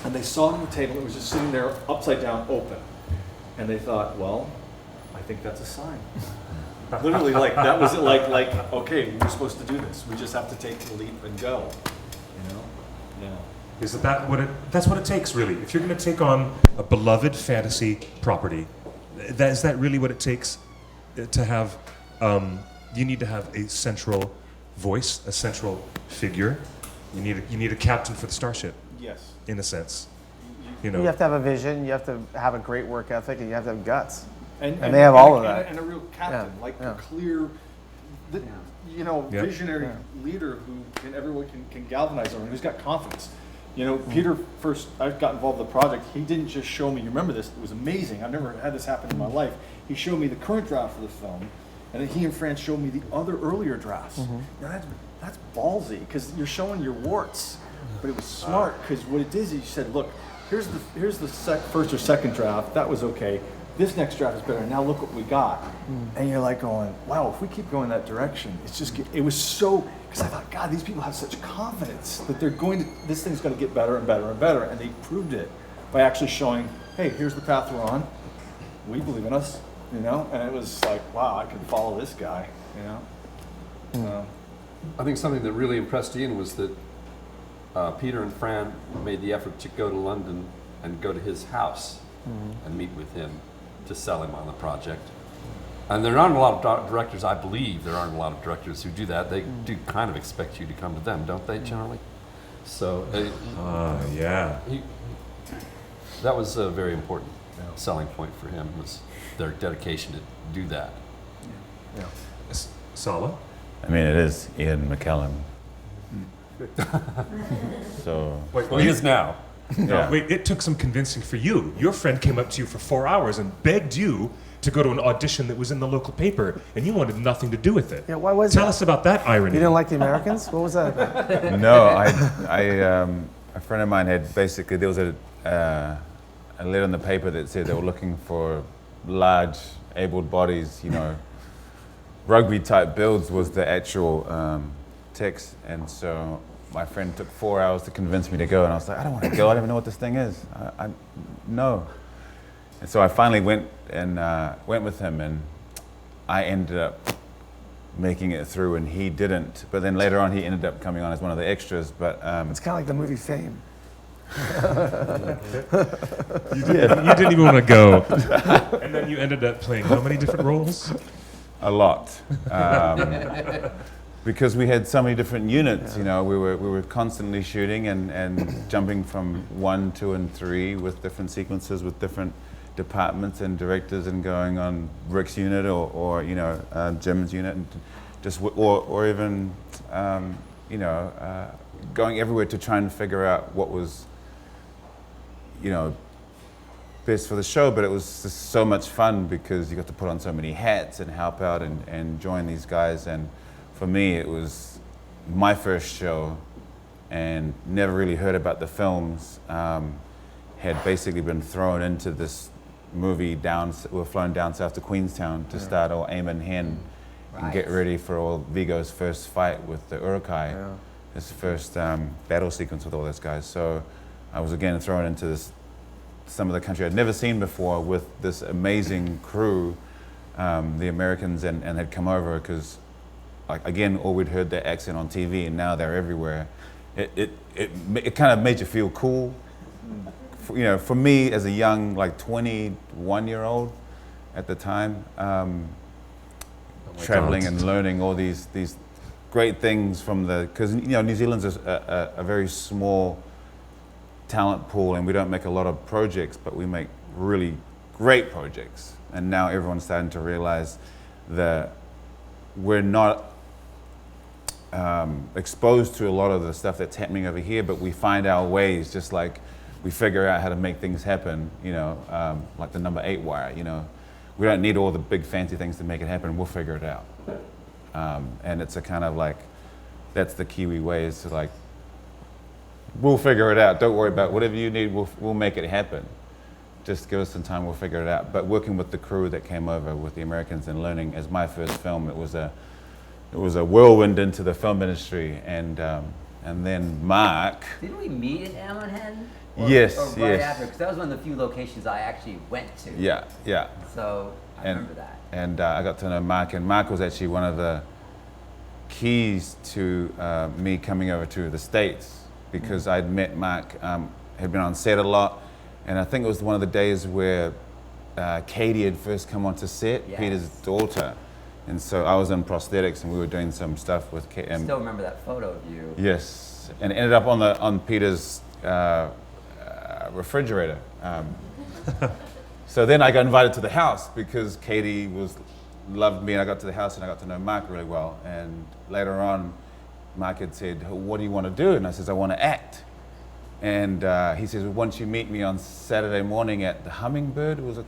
And they saw it on the table, it was just sitting there upside down, open. And they thought, well, I think that's a sign. Literally, like that was it. Like okay, we're supposed to do this. We just have to take the leap and go. You know? Yeah. Is that's what it takes, really. If you're going to take on a beloved fantasy property, is that really what it takes to have? You need to have a central voice, a central figure. You need a captain for the starship. Yes. In a sense, you know. You have to have a vision, you have to have a great work ethic, and you have to have guts. And they have all of that. And a real captain, a clear, you know, visionary leader who everyone can galvanize everyone, who's got confidence. You know, Peter, first I got involved in the project, he didn't just show me, you remember this, it was amazing, I've never had this happen in my life. He showed me the current draft of the film, and then he and Fran showed me the other earlier drafts. Now that's ballsy, because you're showing your warts, but it was smart, because what it did is he said, look, here's the first or second draft, that was okay. This next draft is better. Now look what we got. And you're like going, wow, if we keep going that direction, it was so, because I thought, God, these people have such confidence that this thing's going to get better and better and better. And they proved it by actually showing, hey, here's the path we're on. We believe in us, you know? And it was like, wow, I could follow this guy, you know? I think something that really impressed Ian was that Peter and Fran made the effort to go to London and go to his house and meet with him to sell him on the project. And there aren't a lot of directors, I believe there aren't a lot of directors who do that. They do kind of expect you to come to them, don't they, generally? So, that was a very important selling point for him, was their dedication to do that. Sala? I mean, it is Ian McKellen. So. Well, he is now. No, wait, it took some convincing for you. Your friend came up to you for 4 hours and begged you to go to an audition that was in the local paper, and you wanted nothing to do with it. Yeah, why was Tell that? us about that irony. You didn't like the Americans? What was that about? No, a friend of mine had basically, there was a letter in the paper that said they were looking for large, able bodies, you know, rugby type builds was the actual text, and so my friend took 4 hours to convince me to go, and I was like, I don't want to go, I don't even know what this thing is. No. And so I finally went with him, and I ended up making it through, and he didn't. But then later on, he ended up coming on as one of the extras. But It's kind of like the movie Fame. You didn't even want to go. And then you ended up playing how many different roles? a lot. because we had so many different units, you know, we were constantly shooting and jumping from 1, 2, and 3 with different sequences with different departments and directors, and going on Rick's unit or you know, Jim's unit, and just or even you know, going everywhere to try and figure out what was, you know, best for the show. But it was just so much fun because you got to put on so many hats and help out and join these guys. And for me, it was my first show, and never really heard about the films. Had basically been thrown into this movie we were flown down south to Queenstown to start all aim and hen and get ready for all Viggo's first fight with the Urukai, his first battle sequence with all those guys. So I was again thrown into some of the country I'd never seen before with this amazing crew, the Americans, and had come over because, like, again, all we'd heard their accent on TV, and now they're everywhere. It kind of made you feel cool. You know, for me as a young, like 21-year-old at the time, traveling and learning all these great things from because, you know, New Zealand's a very small talent pool, and we don't make a lot of projects, but we make really great projects. And now everyone's starting to realize that we're not exposed to a lot of the stuff that's happening over here, but we find our ways, just like we figure out how to make things happen, you know, like the number 8 wire, you know. We don't need all the big fancy things to make it happen, we'll figure it out. And it's a kind of like, that's the Kiwi way, is to like, we'll figure it out, don't worry about whatever you need, we'll make it happen. Just give us some time, we'll figure it out. But working with the crew that came over with the Americans and learning, as my first film, it was a whirlwind into the film industry. And then Mark. Didn't we meet in Ammonhead? Yes, or right after, because that was one of the few locations I actually went to. Yeah. So I remember that. And I got to know Mark, and Mark was actually one of the keys to me coming over to the States, because I'd met Mark, had been on set a lot, and I think it was one of the days where Katie had first come onto set, Peter's daughter. And so I was in prosthetics, and we were doing some stuff with Katie. I still remember that photo of you. Yes, and it ended up on Peter's refrigerator. So then I got invited to the house because Katie loved me, and I got to the house and I got to know Mark really well. And later on, Mark had said, "What do you want to do?" And I says, "I want to act." And he says, "Well, why don't you meet me on Saturday morning at the Hummingbird?" It was a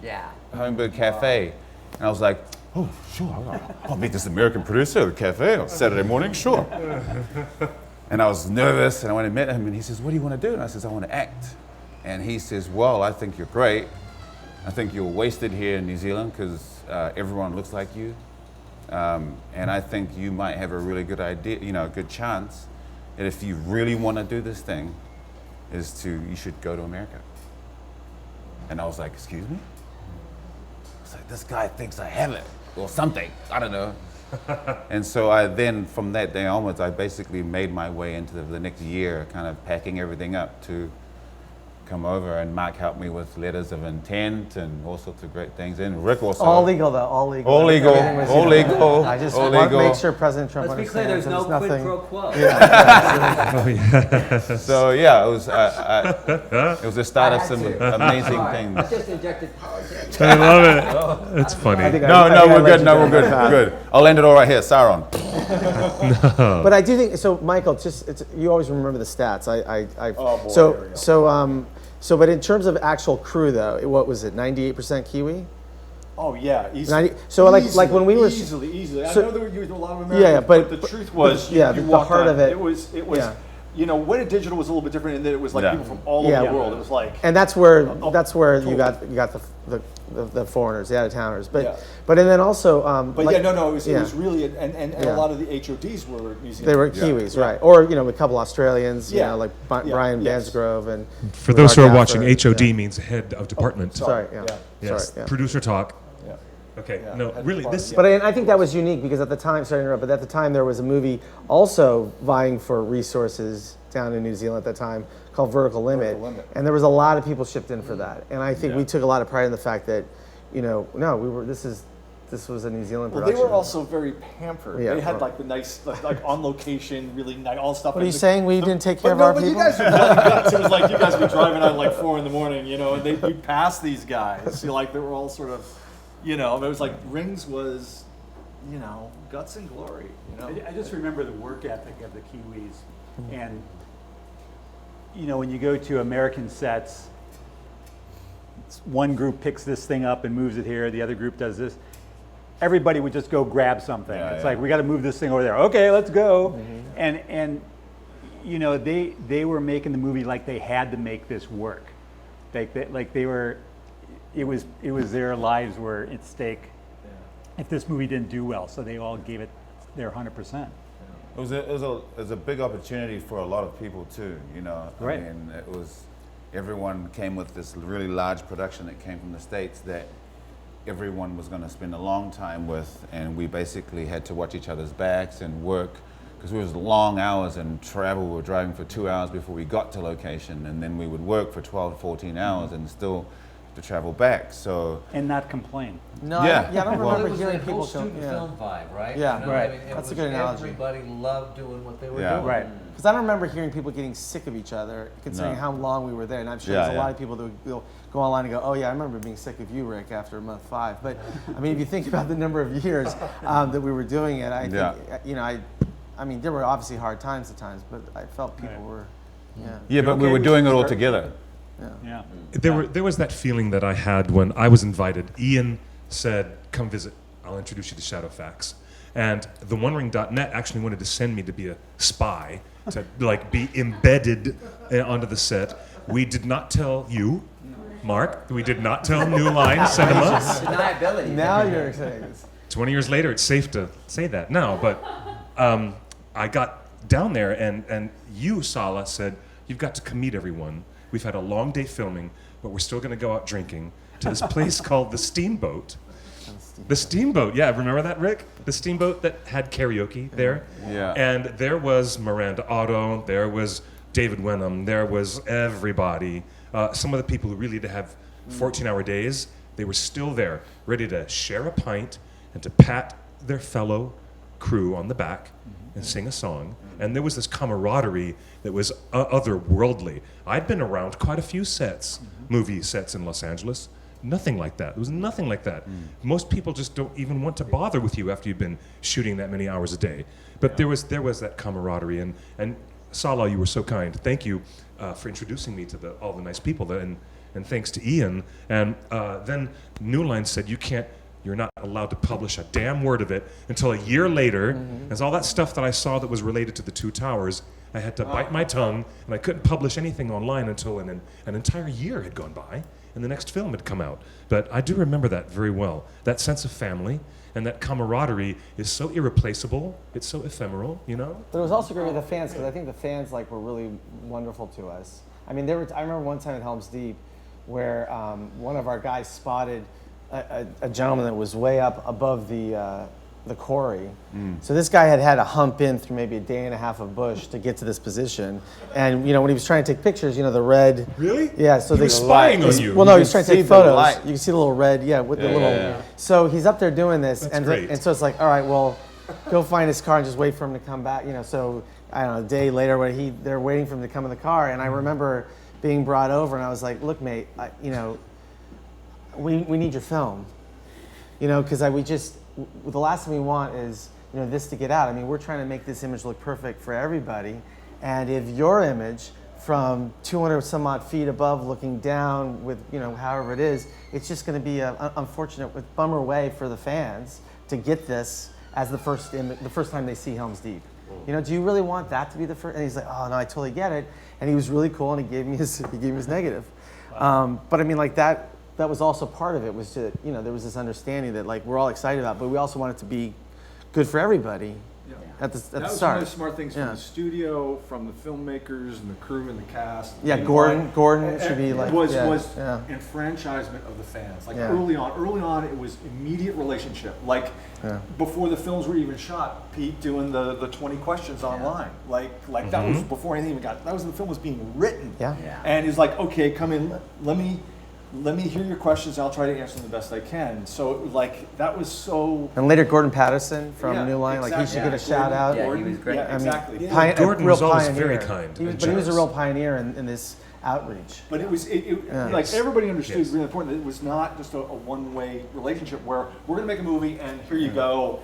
Hummingbird Cafe. And I was like, "Oh, sure, I'll meet this American producer at the cafe on Saturday morning, sure." And I was nervous, and I went and met him, and he says, "What do you want to do?" And I says, "I want to act." And he says, "Well, I think you're great. I think you're wasted here in New Zealand because everyone looks like you. And I think you might have a really good idea, you know, a good chance that if you really want to do this thing, you should go to America." And I was like, "Excuse me?" I was like, "This guy thinks I have it, or something, I don't know." And so from that day onwards, I basically made my way into the next year, kind of packing everything up to come over, and Mark helped me with letters of intent and all sorts of great things. And Rick also. All legal though, all legal. All legal, all legal. I just all want to legal. make sure President Trump Let's be clear, understands there's no that quid pro quo. So yeah, it was the start of some amazing things. I just injected politics. I love it. It's funny. We're good. No, we're good. We're good. I'll end it all right here, Sauron. But I do think so, Michael. You always remember the stats. But in terms of actual crew, though, what was it? 98% Kiwi. Oh yeah, easily. Like when we were easily. So, I know there were a lot of Americans, but the truth was, the heart of it. It was. You know, when it digital was a little bit different in that it was like people from all over the world. It was like, and that's where you got the foreigners, the out of towners, but and then also. It was really and a lot of the HODs were New Zealand. They were Kiwis, right? Or a couple Australians, like Brian Bansgrove and. For those who are watching, HOD means head of department. Sorry, Yes, producer talk. Okay, no, really, this... But I think that was unique because at the time, sorry to interrupt, but at the time there was a movie also vying for resources down in New Zealand at that time called Vertical Limit. And there was a lot of people shipped in for that. And I think we took a lot of pride in the fact that, this was a New Zealand Well, production. they were also very pampered. Yeah, They had well. like the nice, like on location, really nice, all stuff. What are you saying? We didn't take care of no, our but people? you guys were bloody guts. It was like you guys would be driving out like 4 a.m, you know, and you'd pass these guys. So like they were all sort of, you know, it was like Rings was, you know, guts and glory. You know, I just remember the work ethic of the Kiwis, and you know, when you go to American sets, one group picks this thing up and moves it here, the other group does this. Everybody would just go grab something. Yeah, it's yeah. like, we got to move this thing over there. Okay, let's go. And you know, they were making the movie like they had to make this work. Like they were, it was their lives were at stake if this movie didn't do well. So they all gave it their 100%. It was a big opportunity for a lot of people too, you know. Right. I mean, everyone came with this really large production that came from the States that everyone was going to spend a long time with, and we basically had to watch each other's backs and work, because it was long hours and travel. We were driving for 2 hours before we got to location, and then we would work for 12, 14 hours and still to travel back. So And not complain. No, Yeah. I don't Well, remember it was hearing that whole people student film vibe, right? Yeah, You know, right. I mean, it That's a was good analogy. Everybody loved doing what they were Yeah. doing. Right. Because I don't remember hearing people getting sick of each other, considering No. how long we were there. And I'm sure Yeah, there's a yeah. lot of people that would go online and go, "Oh yeah, I remember being sick of you, Rick, after month 5." But I mean, if you think about the number of years that we were doing it, I think Yeah. you know, I mean, there were obviously hard times at times, but I felt people were, yeah. yeah, but we okay were with doing it all start- together. Yeah. There was that feeling that I had when I was invited. Ian said, "Come visit. I'll introduce you to Shadowfax." And the OneRing.net actually wanted to send me to be a spy, to like be embedded onto the set. We did not tell you, Mark. We did not tell New Line Cinema. Deniability. Now you're saying this. 20 years later, it's safe to say that now, but I got down there and you, Sala, said, "You've got to come meet everyone. We've had a long day filming, but we're still going to go out drinking to this place called the Steamboat." The Steamboat, yeah, remember that, Rick? The Steamboat that had karaoke there? Yeah. And there was Miranda Otto, there was David Wenham, there was everybody. Some of the people who really did have 14-hour days, they were still there, ready to share a pint and to pat their fellow crew on the back and sing a song. And there was this camaraderie that was otherworldly. I'd been around quite a few sets, movie sets in Los Angeles. Nothing like that. There was nothing like that. Most people just don't even want to bother with you after you've been shooting that many hours a day. But there was that camaraderie, and Salah, you were so kind. Thank you for introducing me to all the nice people there, and thanks to Ian. And then New Line said you're not allowed to publish a damn word of it until a year later. As all that stuff that I saw that was related to the Two Towers, I had to bite my tongue, and I couldn't publish anything online until an entire year had gone by, and the next film had come out. But I do remember that very well. That sense of family and that camaraderie is so irreplaceable. It's so ephemeral, you know? But it was also great with the fans, because I think the fans like were really wonderful to us. I mean, I remember one time at Helm's Deep where one of our guys spotted a gentleman that was way up above the quarry. So this guy had a hump in through maybe a day and a half of bush to get to this position. And you know, when he was trying to take pictures, you know, the red. Really? Yeah. So He was spying on you. Well, no, You he was could trying to take see the photos. light. You can see the little red. Yeah, with the Yeah, little. yeah, yeah. So he's up there doing this, That's and great. and so it's like, all right, well, go find his car and just wait for him to come back. You know, so I don't know, a day later, when they're waiting for him to come in the car, and I remember being brought over, and I was like, look, mate, you know, we need your film. You know, because the last thing we want is, you know, this to get out. I mean, we're trying to make this image look perfect for everybody. And if your image from 200 some odd feet above looking down with, you know, however it is, it's just going to be an unfortunate bummer way for the fans to get this as the first time they see Helm's Deep. You know, do you really want that to be the first? And he's like, oh no, I totally get it. And he was really cool, and he gave me his negative. But I mean, like that was also part of it, was to, you know, there was this understanding that like we're all excited about, but we also want it to be good for everybody at the That was start. one of the smart things from Yeah. the studio, from the filmmakers and the crew and the cast. Yeah, You know, Gordon should be like was yeah. enfranchisement of the fans. Like Yeah. early on, it was immediate relationship. Like before the films were even shot, Pete doing the 20 questions online. Like that was before anything even got. That was when the film was being written. Yeah. Yeah. And he's like, okay, come in. Let me let me hear your questions. I'll try to answer them the best I can. So like that was so. And later, Gordon Patterson from Yeah, New Line, like he should exactly. get a shout out. Yeah, he was great. Yeah, I mean, exactly. Gordon a real was always pioneer. very kind and But he was a generous. real pioneer in this outreach. But it was Yeah. like everybody understood Yes. really important that it was not just a one-way relationship where we're going to make a movie and here you go,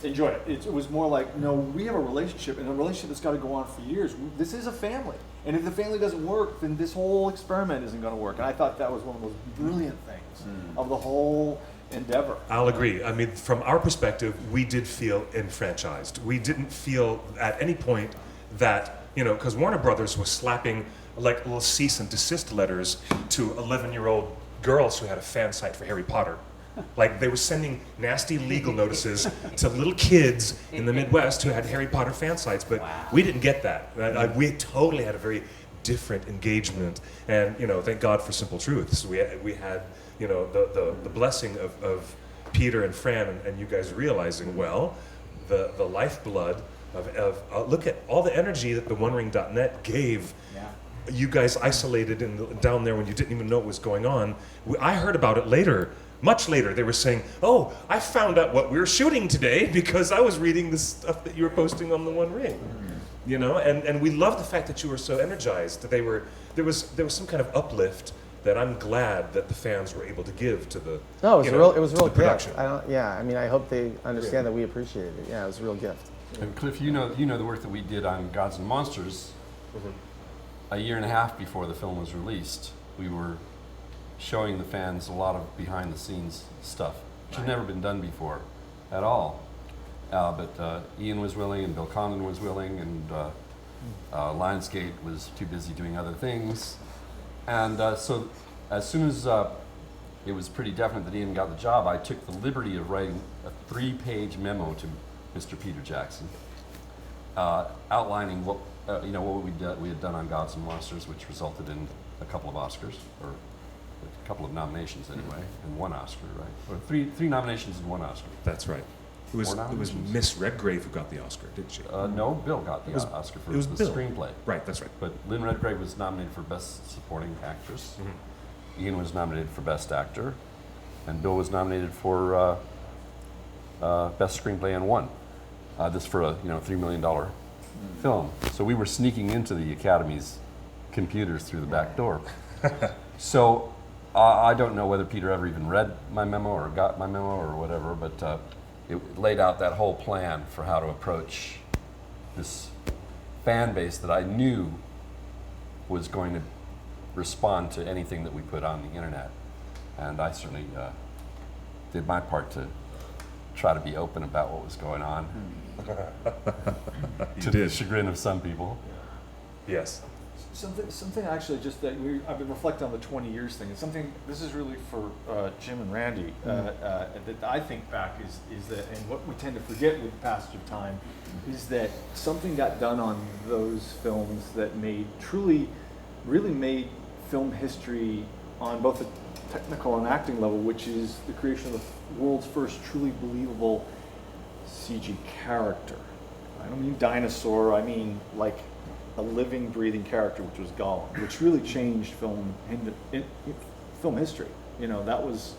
enjoy it. It was more like, no, we have a relationship, and a relationship that's got to go on for years. This is a family, and if the family doesn't work, then this whole experiment isn't going to work. And I thought that was one of the most brilliant things of the whole endeavor. I'll agree. I mean, from our perspective, we did feel enfranchised. We didn't feel at any point that, because Warner Brothers was slapping like little cease and desist letters to 11-year-old girls who had a fan site for Harry Potter. Like they were sending nasty legal notices to little kids in the Midwest who had Harry Potter fan sites, but we didn't get that. We totally had a very different engagement, and thank God for Simple Truths. We had the blessing of Peter and Fran and you guys realizing, well, the lifeblood of look at all the energy that the OneRing.net gave. You guys isolated down there when you didn't even know what was going on. I heard about it later. Much later, they were saying, "Oh, I found out what we were shooting today because I was reading the stuff that you were posting on the One Ring." And we love the fact that you were so energized. That there was some kind of uplift that I'm glad that the fans were able to give to the. No, it was a real production. gift. I hope they understand that we appreciated it. Yeah, it was a real gift. And Cliff, you know the work that we did on Gods and Monsters. A year and a half before the film was released, we were showing the fans a lot of behind-the-scenes stuff, which had never been done before at all. But Ian was willing, and Bill Condon was willing, and Lionsgate was too busy doing other things. And so as soon as it was pretty definite that Ian got the job, I took the liberty of writing a 3-page memo to Mr. Peter Jackson, outlining what we had done on Gods and Monsters, which resulted in a couple of Oscars, or a couple of nominations anyway, and 1 Oscar, right? Or three nominations and 1 Oscar. That's right. It was More nominations? Miss Redgrave who got the Oscar, didn't she? No, Bill got the It was- Oscar for it was the Bill. screenplay. Right, that's right. But Lynn Redgrave was nominated for Best Supporting Actress. Ian was nominated for Best Actor, and Bill was nominated for Best Screenplay and won. This for a $3 million film. So we were sneaking into the Academy's computers through the back door. So I don't know whether Peter ever even read my memo or got my memo or whatever, but it laid out that whole plan for how to approach this fan base that I knew was going to respond to anything that we put on the internet. And I certainly did my part to try to be open about what was going on. To the chagrin of some people. Yes. Something actually just that I've been reflecting on the 20 years thing. It's something, this is really for Jim and Randy, that I think back is that, and what we tend to forget with the passage of time, is that something got done on those films that really made film history on both a technical and acting level, which is the creation of the world's first truly believable CG character. I don't mean dinosaur, I mean like a living, breathing character, which was Gollum, which really changed film history. That was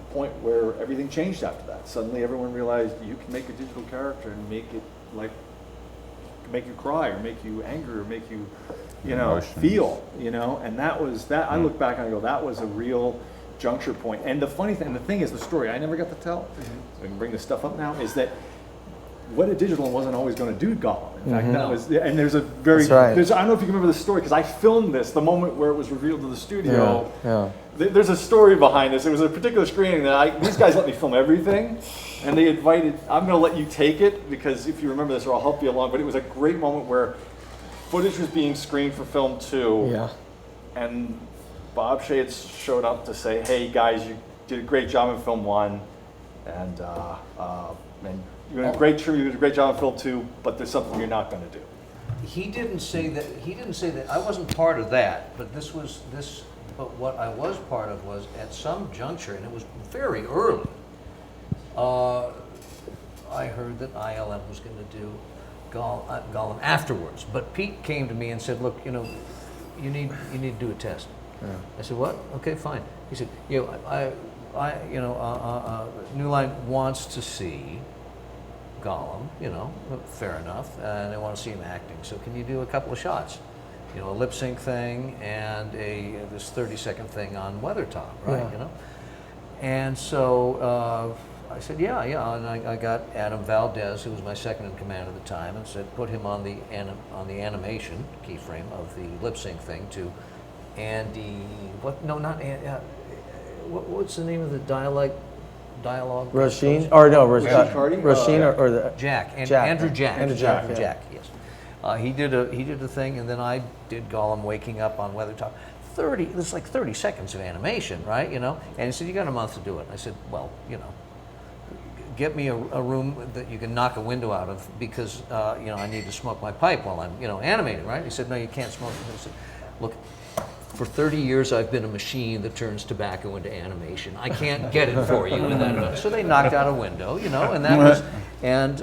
a point where everything changed after that. Suddenly everyone realized you can make a digital character and make it make you cry or make you angry or make you, Emotions. feel, and that was that. I look back and I go, that was a real juncture point. And the funny thing, the thing is, the story I never got to tell, so I can bring this stuff up now, is that what a digital wasn't always going to do Gollum. In fact, that was, and there's a very, That's right. I don't know if you can remember the story, because I filmed this the moment where it was revealed to the studio. Yeah. There's a story behind this. It was a particular screening that these guys let me film everything, and they invited, I'm going to let you take it, because if you remember this, or I'll help you along, but it was a great moment where footage was being screened for film 2, Yeah. and Bob Shaye had showed up to say, hey guys, you did a great job in film 1, and you did a great job in film 2, but there's something you're not going to do. He didn't say that. I wasn't part of that, but But what I was part of was at some juncture, and it was very early. I heard that ILM was going to do Gollum afterwards, but Pete came to me and said, "Look, you need to do a test." I said, what? Okay, fine. He said, New Line wants to see Gollum, fair enough, and they want to see him acting. So can you do a couple of shots? A lip sync thing and this 30-second thing on Weathertop, right? And so I said, yeah, and I got Adam Valdez, who was my second in command at the time, and said put him on the animation keyframe of the lip sync thing to Andy. What? No, not Andy. What's the name of the dialogue? Rasheen? Or no, Rasheen or the Jack. Jack. Andrew Jack. Andrew Jack, yeah. Yes. He did a thing, and then I did Gollum waking up on Weathertop. It's like 30 seconds of animation, right? And he said, you got a month to do it. I said, well, get me a room that you can knock a window out of because, I need to smoke my pipe while I'm, animating, right? He said, no, you can't smoke. I said, look, for 30 years I've been a machine that turns tobacco into animation. I can't get it for you in that amount. So they knocked out a window, and that was, and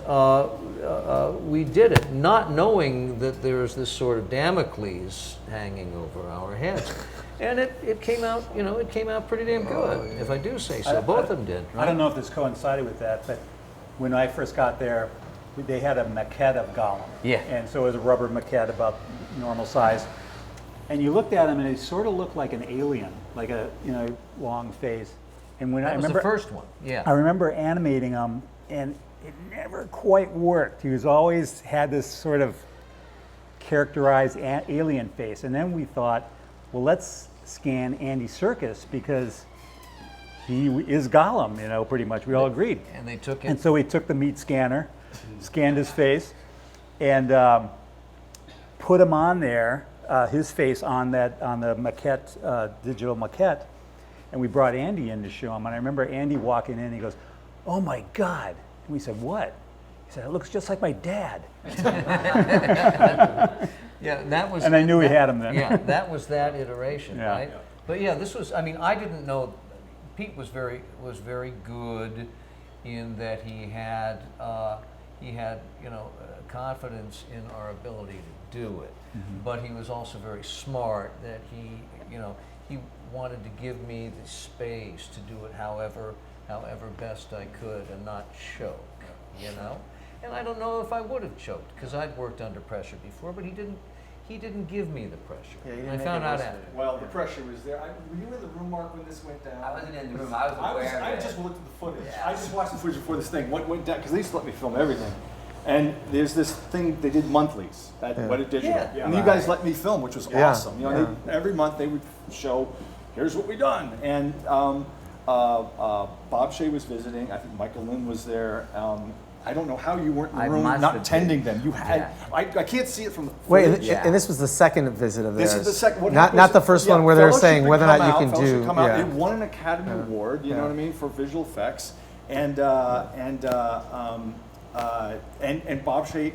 we did it, not knowing that there's this sort of Damocles hanging over our heads. And it came out, it came out pretty damn good, if I do say so. Both of them did. Right? I don't know if this coincided with that, but when I first got there, they had a maquette of Gollum. Yeah. And so it was a rubber maquette about normal size. And you looked at him, and he sort of looked like an alien, like a long face. And when That was the first one. Yeah. I remember animating him, and it never quite worked. He was always had this sort of characterized alien face. And then we thought, well, let's scan Andy Serkis because he is Gollum, pretty much. We all agreed. And they took it. And so we took the meat scanner, scanned his face, and put him on there, his face on the maquette, digital maquette. And we brought Andy in to show him. And I remember Andy walking in, he goes, oh my God. And we said, what? He said, it looks just like my dad. Yeah, that was. And I knew we had him then. Yeah, that was that iteration, Yeah. right? But yeah, this was. I mean, I didn't know. Pete was very good in that he had confidence in our ability to do it, but he was also very smart that he wanted to give me the space to do it however best I could and not choke, And I don't know if I would have choked because I'd worked under pressure before, but he didn't give me the pressure. Yeah, he didn't I make found it out worse after. for you. Well, the pressure was there. Were you in the room, Mark, when this went down? I wasn't in the room. I was aware I of it. just looked at the footage. Yeah. I just watched the footage before this thing went down because they used to let me film everything. And there's this thing they did monthlies at What It Digital, Yeah. and you guys let me film, which was Yeah. awesome. Every month they would show, here's what we done, and Bob Shaye was visiting. I think Michael Lynn was there. I don't know how you weren't in the I room must not have tending been. them. You had. Yeah. I can't see it from the Wait, footage. and this was the second visit of theirs. This is the second. What Not happens- the first yeah, one where they're Fellowship saying had whether or come not you out, can Fellowship do. come out. Yeah. It won an Academy Award. You know what I mean, for visual effects, and Bob Shaye,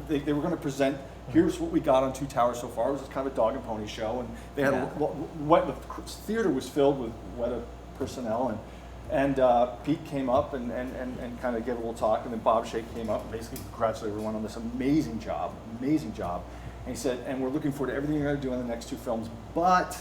they were going to present. Here's what we got on Two Towers so far. It was kind of a dog and pony show, and they had the theater was filled with weather personnel, and Pete came up and kind of gave a little talk, and then Bob Shaye came up and basically congratulated everyone on this amazing job. And he said, and we're looking forward to everything you're going to do in the next two films, but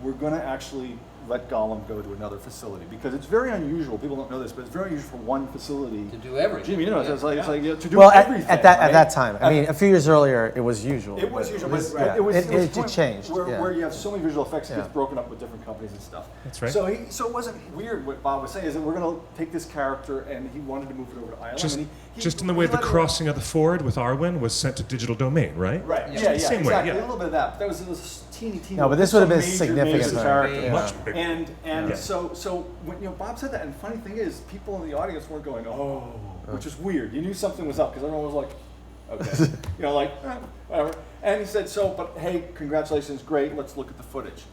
we're going to actually let Gollum go to another facility because it's very unusual. People don't know this, but it's very unusual for one facility To do everything. Jimmy, it's like to do Well, everything. at that right? time. I mean, a few years earlier, it was usual. It was usual, but yeah. it was It point changed. Where you have so many visual effects, it Yeah. gets broken up with different companies and stuff. That's right. So it wasn't weird. What Bob was saying is that we're going to take this character, and he wanted to move it over to Ireland. Just, and he just in the way he the let it- crossing of the Ford with Arwen was sent to digital domain, right? Right. Yeah. Yeah. Same way, Exactly. yeah. A little bit of that. But that was a teeny. No, but this would have been major, significant major for him. character. Yeah. Much bigger. And Yeah. so when Bob said that, and the funny thing is, people in the audience weren't going, oh, which is weird. You knew something was up because everyone was like, okay, whatever. And he said, but hey, congratulations, great. Let's look at the footage.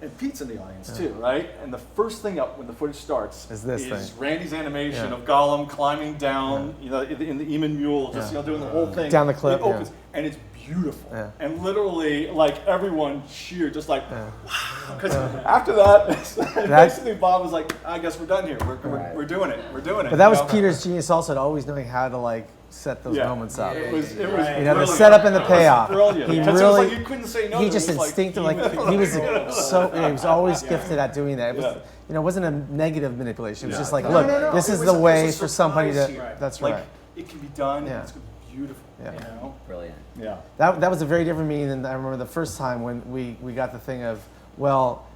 And Pete's in the audience too, right? And the first thing up when the footage starts Is this thing. Randy's animation Yeah. of Gollum climbing down, in the Eamon Mule, just doing the whole thing Down the cliff, It opens, and it's beautiful, Yeah. and literally like everyone cheered, just like wow. Because after that, basically Bob was like, "I guess we're done here. We're doing it. We're doing it." But that was you know? Peter's genius also, to always knowing how to set those moments up. It was You know, the brilliant. setup and the payoff. Brilliant. He Because it was really, like you couldn't say no. he It just was like instinctively, he was always gifted at doing that. It was, you know, it wasn't a negative manipulation. It was just like, look, this is the way for somebody to. Here. That's like, right. It can be done. Yeah. And it's gonna be beautiful. Yeah. You know. Brilliant. Yeah. That was a very different meeting than I remember the first time when we got the thing of, well,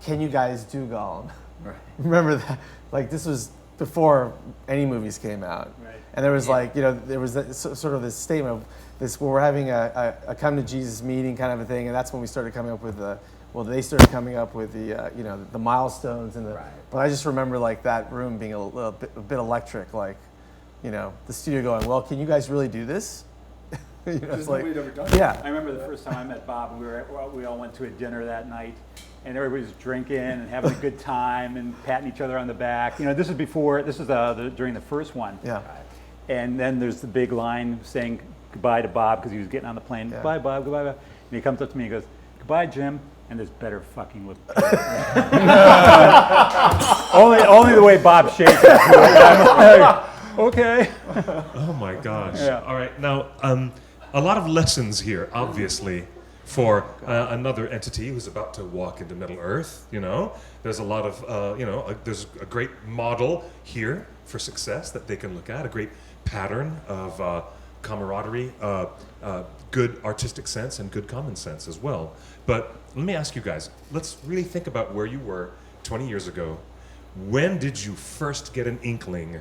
can you guys do Gollum? Right. Remember that? Like, this was before any movies came out. Right. And there was like, you know, there was sort of this statement of this, well, we're having a come to Jesus meeting kind of a thing, and that's when we started coming up with they started coming up with the, you know, the milestones and the, Right. but I just remember like that room being a bit electric, like, you know, the studio going, well, can you guys really do this? You know, Because it's like, nobody had ever done it. yeah. I remember the first time I met Bob, we all went to a dinner that night, and everybody was drinking and having a good time and patting each other on the back. You know, this is during the first one. Yeah. And then there's the big line saying goodbye to Bob because he was getting on the plane. Yeah. Goodbye, Bob, goodbye, Bob. And he comes up to me and goes, goodbye, Jim. And this better fucking look. only the way Bob shakes it. I'm like, okay. Oh my gosh. Yeah. All right. Now, a lot of lessons here, obviously, for another entity who's about to walk into Middle Earth. You know, there's a lot of, there's a great model here for success that they can look at, a great pattern of camaraderie, good artistic sense, and good common sense as well. But let me ask you guys, let's really think about where you were 20 years ago. When did you first get an inkling,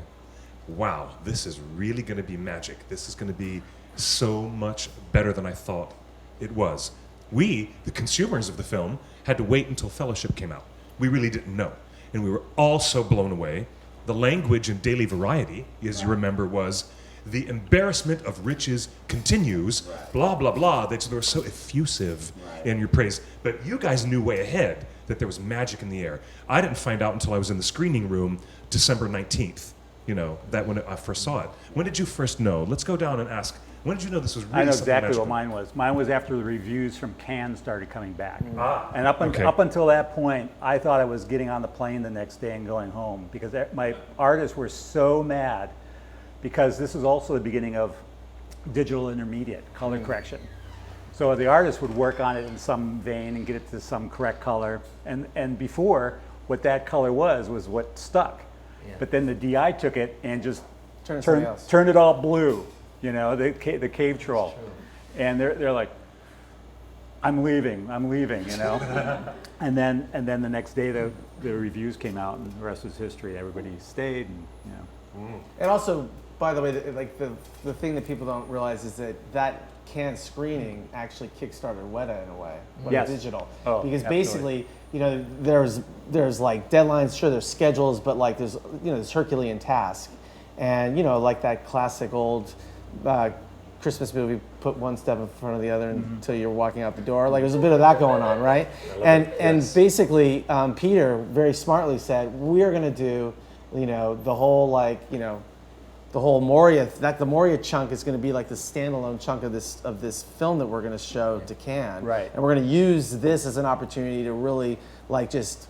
wow, this is really going to be magic. This is going to be so much better than I thought it was. We, the consumers of the film, had to wait until Fellowship came out. We really didn't know. And we were all so blown away. The language in Daily Variety, as you remember, was the embarrassment of riches continues, blah, blah, blah. They were so effusive in your praise. But you guys knew way ahead that there was magic in the air. I didn't find out until I was in the screening room December 19th, you know, that when I first saw it. When did you first know? Let's go down and ask, when did you know this was really I know something exactly magical? what mine was. Mine was after the reviews from Cannes started coming back. And okay. up until that point, I thought I was getting on the plane the next day and going home because my artists were so mad because this is also the beginning of digital intermediate color correction. So the artist would work on it in some vein and get it to some correct color. And before, what that color was what stuck. Yeah. But then the DI took it and just Turned turned it all blue. You know, the cave troll. And they're like, I'm leaving, you know. and then the next day the reviews came out and the rest was history. Everybody stayed and, you know. And also, by the way, the thing that people don't realize is that Cannes screening actually kickstarted Weta in a way, Weta Yes. Digital, Oh, because absolutely. basically, you know, there's like deadlines, sure, there's schedules, but like there's this Herculean task, and you know, like that classic old Christmas movie, put one step in front of the other until you're walking out the door. Like there's a bit of that going on, right? And basically, Peter very smartly said, we are going to do, you know, the whole the whole Moria, the Moria chunk is going to be like the standalone chunk of this film that we're going to show to Cannes. Right. And we're going to use this as an opportunity to really like just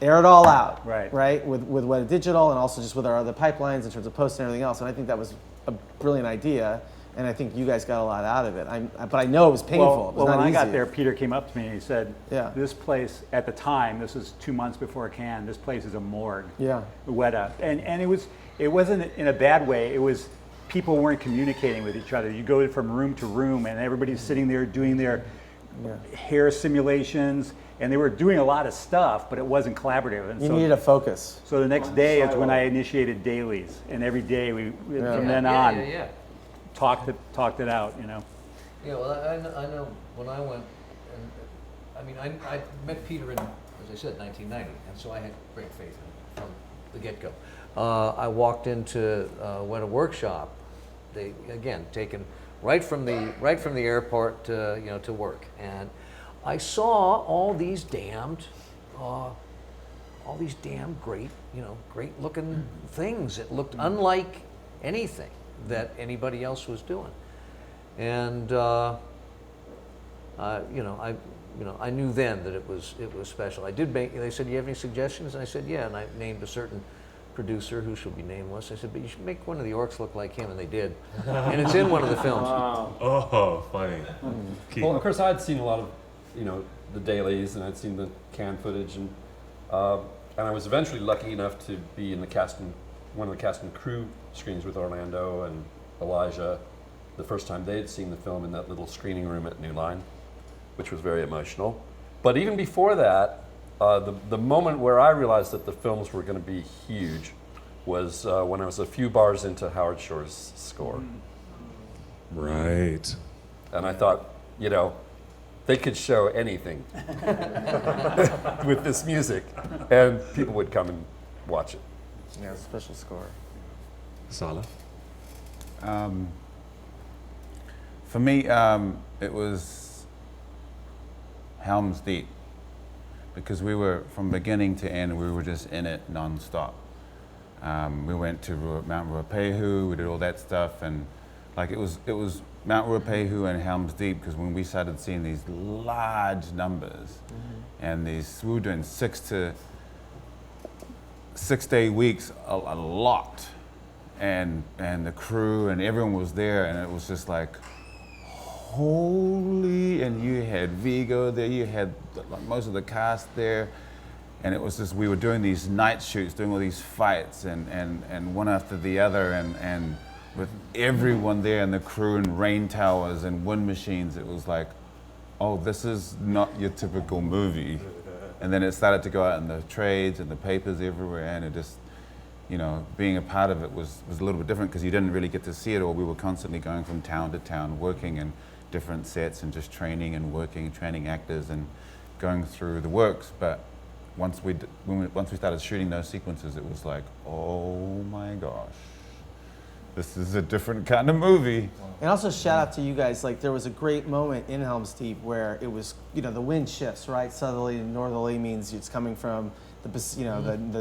air it all out. Right. With Weta Digital and also just with our other pipelines in terms of post and everything else. And I think that was a brilliant idea. And I think you guys got a lot out of it. But I know it was painful. It was Well, not when easy. I got there, Peter came up to me and he said, Yeah. this place, at the time, this was 2 months before Cannes, this place is a morgue. Yeah. Weta. And it wasn't in a bad way. It was people weren't communicating with each other. You go from room to room and everybody's sitting there doing their hair simulations. And they were doing a lot of stuff, but it wasn't collaborative. And You so, needed a focus. so the next day is when I initiated dailies. And every day, from then on, Yeah. talked it out, you know. Yeah, well, I know when I went, and I mean, I met Peter in, as I said, 1990, and so I had great faith in him from the get-go. I walked into went a workshop. They again taken right from the airport to work, and I saw all these damned great great looking things. It looked unlike anything that anybody else was doing, and I knew then that it was special. I did make. They said, "Do you have any suggestions?" And I said, "Yeah." And I named a certain producer, who shall be nameless. I said, but you should make one of the orcs look like him, and they did. And it's in one of the films. Oh, funny. Keith. Well, of course, I'd seen a lot of, the dailies, and I'd seen the canned footage, and I was eventually lucky enough to be in one of the cast and crew screenings with Orlando and Elijah, the first time they'd seen the film in that little screening room at New Line, which was very emotional. But even before that, the moment where I realized that the films were going to be huge was when I was a few bars into Howard Shore's score. Right. And I thought, they could show anything with this music, and people would come and watch it. Yeah, special score. Sala? For me, it was Helm's Deep, because we were, from beginning to end, we were just in it nonstop. We went to Mount Ruapehu, we did all that stuff, and like it was Mount Ruapehu and Helm's Deep, because when we started seeing these large numbers, and we were doing 6 to 8 weeks, a lot, and the crew and everyone was there, and it was just like, holy, and you had Viggo there, you had most of the cast there, and it was just, we were doing these night shoots, doing all these fights, and one after the other, and with everyone there, and the crew, and rain towers and wind machines. It was like, oh, this is not your typical movie. And then it started to go out in the trades and the papers everywhere, and it just, being a part of it was a little bit different, because you didn't really get to see it all. We were constantly going from town to town, working in different sets and just training and working, training actors and going through the works. But once we started shooting those sequences, it was like, oh my gosh, this is a different kind of movie. And also shout out to you guys, like there was a great moment in Helm's Deep where it was, the wind shifts, right? Southerly and northerly means it's coming from the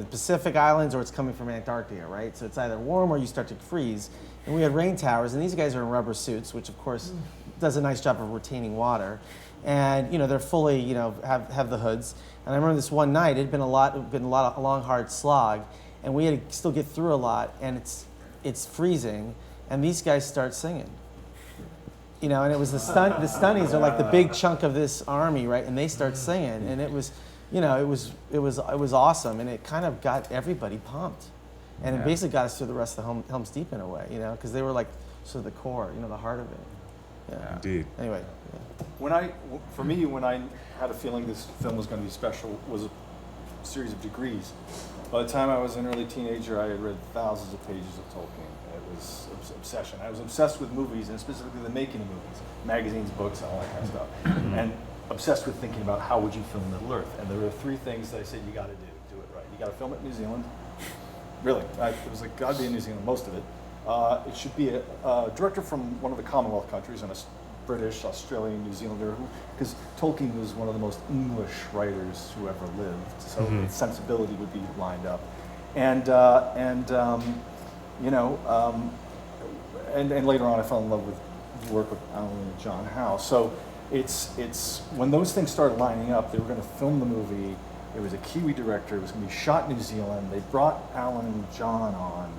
Pacific Islands, or it's coming from Antarctica, right? So it's either warm or you start to freeze. And we had rain towers, and these guys are in rubber suits, which of course does a nice job of retaining water. And they're fully, have the hoods. And I remember this one night, it had been a long, hard slog, and we had to still get through a lot, and it's freezing, and these guys start singing. And it was the Stunnies are like the big chunk of this army, right? And they start singing, and it was, it was awesome, and it kind of got everybody pumped, and it basically got us through the rest of the Helm's Deep in a way, because they were like sort of the core, the heart of it. Yeah. Indeed. Anyway. When I had a feeling this film was going to be special, was a series of degrees. By the time I was an early teenager, I had read thousands of pages of Tolkien. It was obsession. I was obsessed with movies, and specifically the making of movies, magazines, books, all that kind of stuff, and obsessed with thinking about how would you film Middle Earth. And there were 3 things that I said you got to do it right. You got to film it in New Zealand. Really, it was like got to be in New Zealand, most of it. It should be a director from one of the Commonwealth countries, and a British, Australian, New Zealander, because Tolkien was one of the most English writers who ever lived, so its sensibility would be lined up, and later on I fell in love with the work of Alan and John Howe. So it's when those things started lining up, they were going to film the movie. It was a Kiwi director. It was going to be shot in New Zealand. They brought Alan and John on.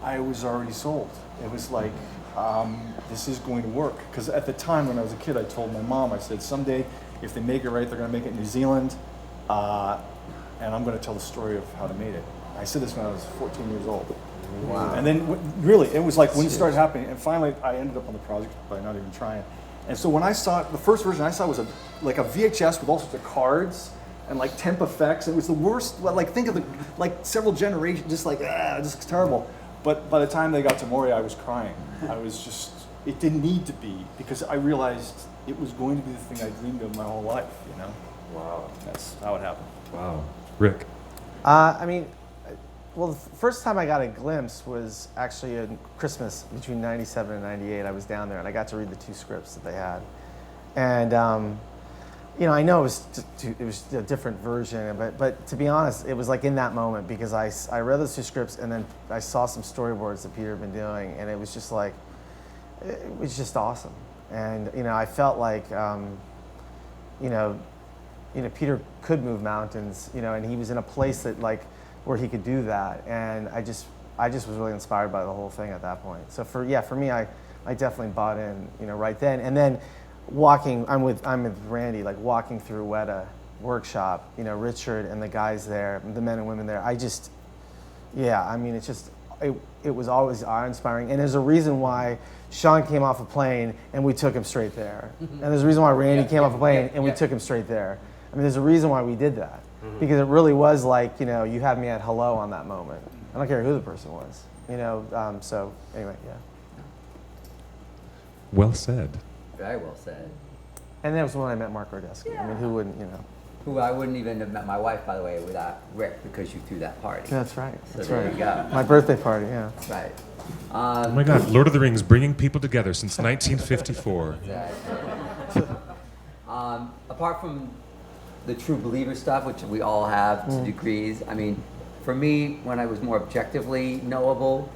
I was already sold. It was like, this is going to work. Because at the time when I was a kid, I told my mom, I said, someday, if they make it right, they're going to make it in New Zealand, and I'm going to tell the story of how they made it. I said this when I was 14 years old. Wow. And then, really, it was like when it started happening, and finally I ended up on the project by not even trying. And so when I saw it, the first version I saw was like a VHS with all sorts of cards and like temp effects. It was the worst, think of several generations, just terrible. But by the time they got to Moria, I was crying. It didn't need to be, because I realized it was going to be the thing I dreamed of my whole life, Wow. That's how it happened. Wow. Rick? The first time I got a glimpse was actually in Christmas between 97 and 98. I was down there, and I got to read the 2 scripts that they had. And, I know it was a different version, but to be honest, it was like in that moment, because I read those 2 scripts, and then I saw some storyboards that Peter had been doing, and it was just like, it was just awesome. And, I felt like, Peter could move mountains, and he was in a place that where he could do that, and I just was really inspired by the whole thing at that point. So for me, I definitely bought in, right then. And then I'm with Randy, like walking through Weta workshop, Richard and the guys there, the men and women there. It was always awe-inspiring, and there's a reason why Sean came off a plane and we took him straight there, and there's a reason why Randy came off a plane and we took him straight there. I mean, there's a reason why we did that, because it really was like, you had me at hello on that moment. I don't care who the person was, so anyway, yeah. Well said. Very well said. And that was when I met Mark Rodesky. I mean, who wouldn't, Who I wouldn't even have met my wife, by the way, without Rick, because you threw that party. That's right. So That's there right. you go. My birthday party, yeah. Right. Oh my God, Lord of the Rings bringing people together since 1954. Exactly. Apart from the true believer stuff, which we all have to degrees, I mean, for me, when I was more objectively knowable,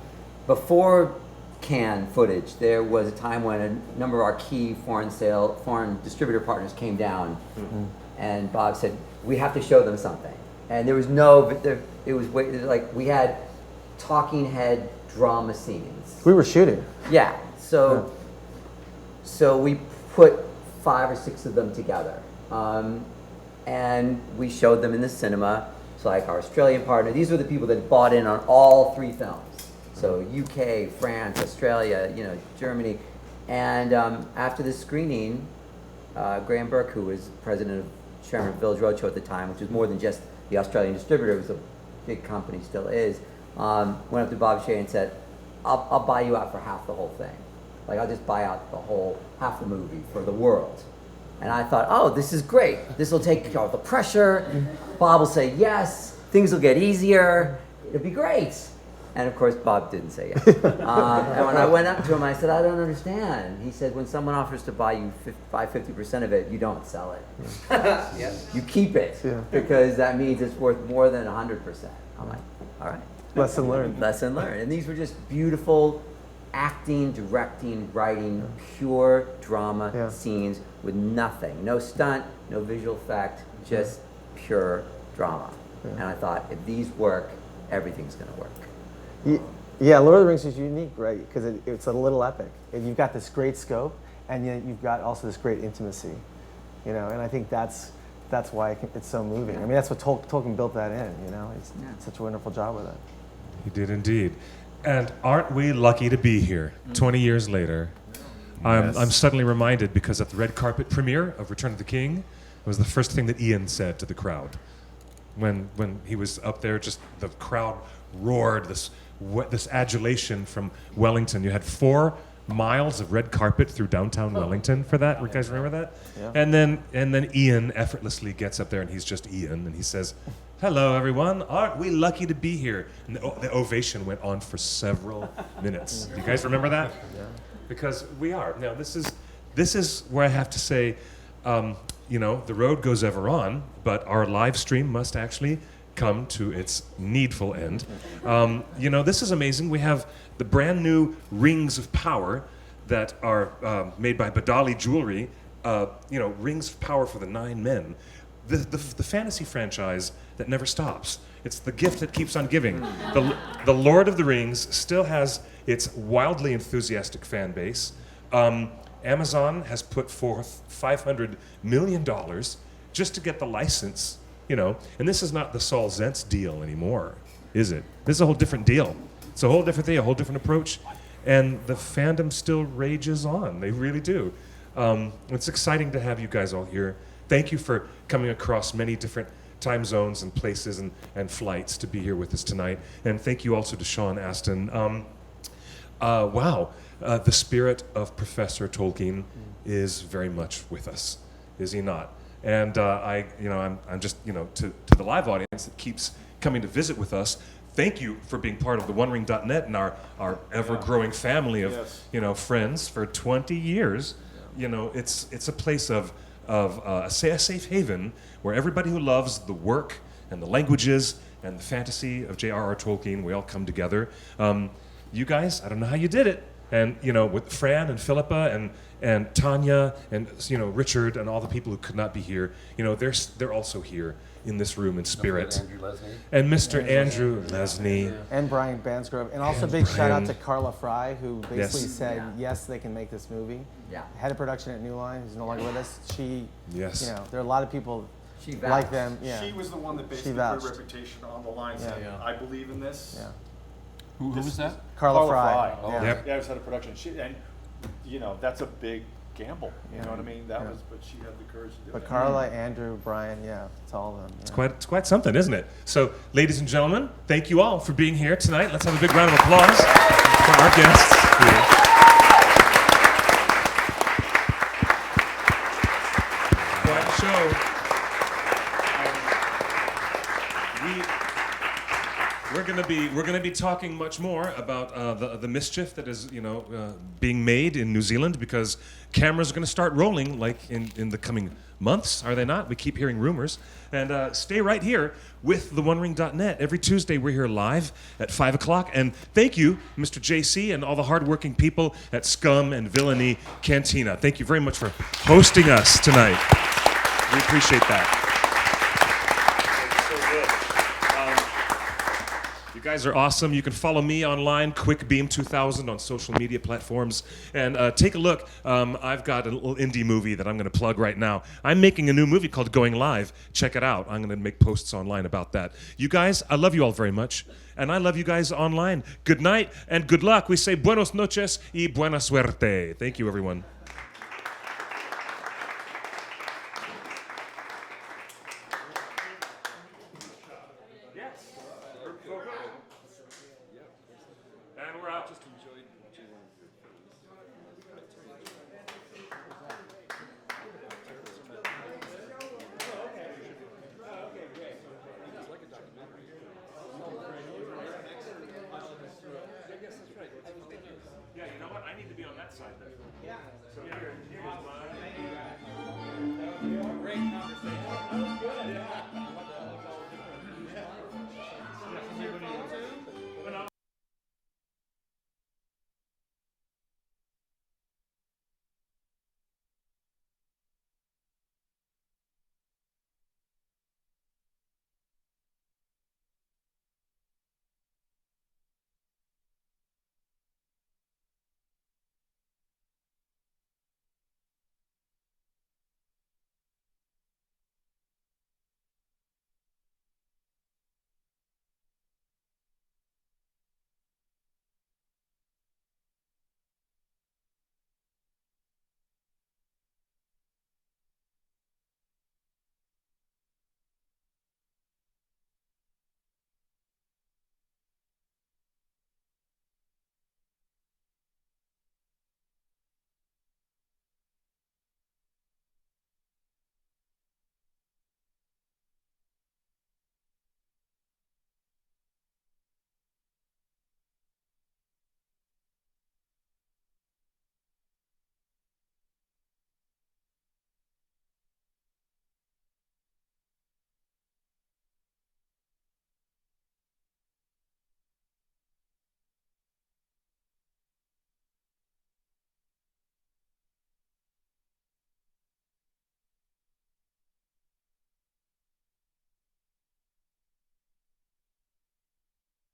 before Cannes footage, there was a time when a number of our key foreign distributor partners came down, and Bob said, we have to show them something. And there was we had talking head drama scenes. We were shooting. Yeah, so we put 5 or 6 of them together, and we showed them in the cinema. So like our Australian partner, these were the people that bought in on all 3 films. So UK, France, Australia, Germany. And after the screening, Graham Burke, who was chairman of Village Roadshow at the time, which was more than just the Australian distributor, it was a big company, still is, went up to Bob Shaye and said, I'll buy you out for half the whole thing. Like, I'll just buy out half the movie for the world. And I thought, oh, this is great. This will take all the pressure. Bob will say yes. Things will get easier. It'll be great. And of course, Bob didn't say yes. And when I went up to him, I said, I don't understand. He said, when someone offers to buy you 50% of it, you don't sell it. You keep it, because that means it's worth more than 100%. I'm like, all right. Lesson learned. Lesson learned. And these were just beautiful acting, directing, writing, pure drama scenes with nothing. No stunt, no visual effect, just pure drama. And I thought, if these work, everything's going to work. Yeah, Lord of the Rings is unique, right? Because it's a little epic. And you've got this great scope, and yet you've got also this great intimacy, And I think that's why it's so moving. I mean, that's what Tolkien built that in. It's such a wonderful job with it. He did indeed. And aren't we lucky to be here 20 years later? I'm suddenly reminded, because at the red carpet premiere of Return of the King, it was the first thing that Ian said to the crowd. When he was up there, just the crowd roared this adulation from Wellington. You had 4 miles of red carpet through downtown Wellington for that. You guys remember that? Yeah. And then Ian effortlessly gets up there, and he's just Ian, and he says, "Hello, everyone. Aren't we lucky to be here?" And the ovation went on for several minutes. Do you guys remember that? Yeah. Because we are. Now, this is where I have to say, the road goes ever on, but our live stream must actually come to its needful end. This is amazing. We have the brand new rings of power that are made by Badali Jewelry. Rings of power for the 9 men. The fantasy franchise that never stops. It's the gift that keeps on giving. The Lord of the Rings still has its wildly enthusiastic fan base. Amazon has put forth $500 million just to get the license, and this is not the Saul Zentz deal anymore, is it? This is a whole different deal. It's a whole different thing, a whole different approach, and the fandom still rages on. They really do. It's exciting to have you guys all here. Thank you for coming across many different time zones and places and flights to be here with us tonight. And thank you also to Sean Astin. The spirit of Professor Tolkien is very much with us, is he not? And I'm just, to the live audience that keeps coming to visit with us, thank you for being part of the OneRing.net and our ever-growing family of friends for 20 years. It's a place of a safe haven where everybody who loves the work and the languages and the fantasy of J.R.R. Tolkien, we all come together. You guys, I don't know how you did it. and with Fran and Philippa and Tanya and Richard and all the people who could not be here. They're also here in this room in spirit. Andrew Lesney. And Mr. Andrew Lesney. And Brian Bansgrove. And also And big shout out Brian. to Carla Fry, who basically Yes. said, yes, they can make this movie. Yeah. Head of production at New Line, who's no longer with us. She, Yes. there are a lot of people She like vouched. them. Yeah. She was the one that basically put vouched. her reputation on the line, saying, Yeah. "I believe in this." Yeah. Who was that? Carla Fry. Oh, Yeah. Yep. Yeah, I was head of production. And that's a big gamble. You know what I mean? That Yeah. was, but she had the courage to do But it. Carla, Andrew, Brian, it's all of them. Yeah. It's quite something, isn't it? So, ladies and gentlemen, thank you all for being here tonight. Let's have a big round of applause for our guests here. Quite a show. We're gonna be talking much more about the mischief that is being made in New Zealand, because cameras are gonna start rolling like in the coming months, are they not? We keep hearing rumors. And stay right here with theonering.net. Every Tuesday we're here live at 5 o'clock. And thank you, Mr. JC, and all the hardworking people at Scum and Villainy Cantina. Thank you very much for hosting us tonight. We appreciate that. You guys are awesome. You can follow me online, QuickBeam2000 on social media platforms. And take a look. I've got a little indie movie that I'm going to plug right now. I'm making a new movie called Going Live. Check it out. I'm going to make posts online about that. You guys, I love you all very much. And I love you guys online. Good night and good luck. We say buenos noches y buena suerte. Thank you, everyone. And we're out. Just enjoyed. Yeah, you know what? I need to be on that side then. Yeah. So here's mine. Great conversation.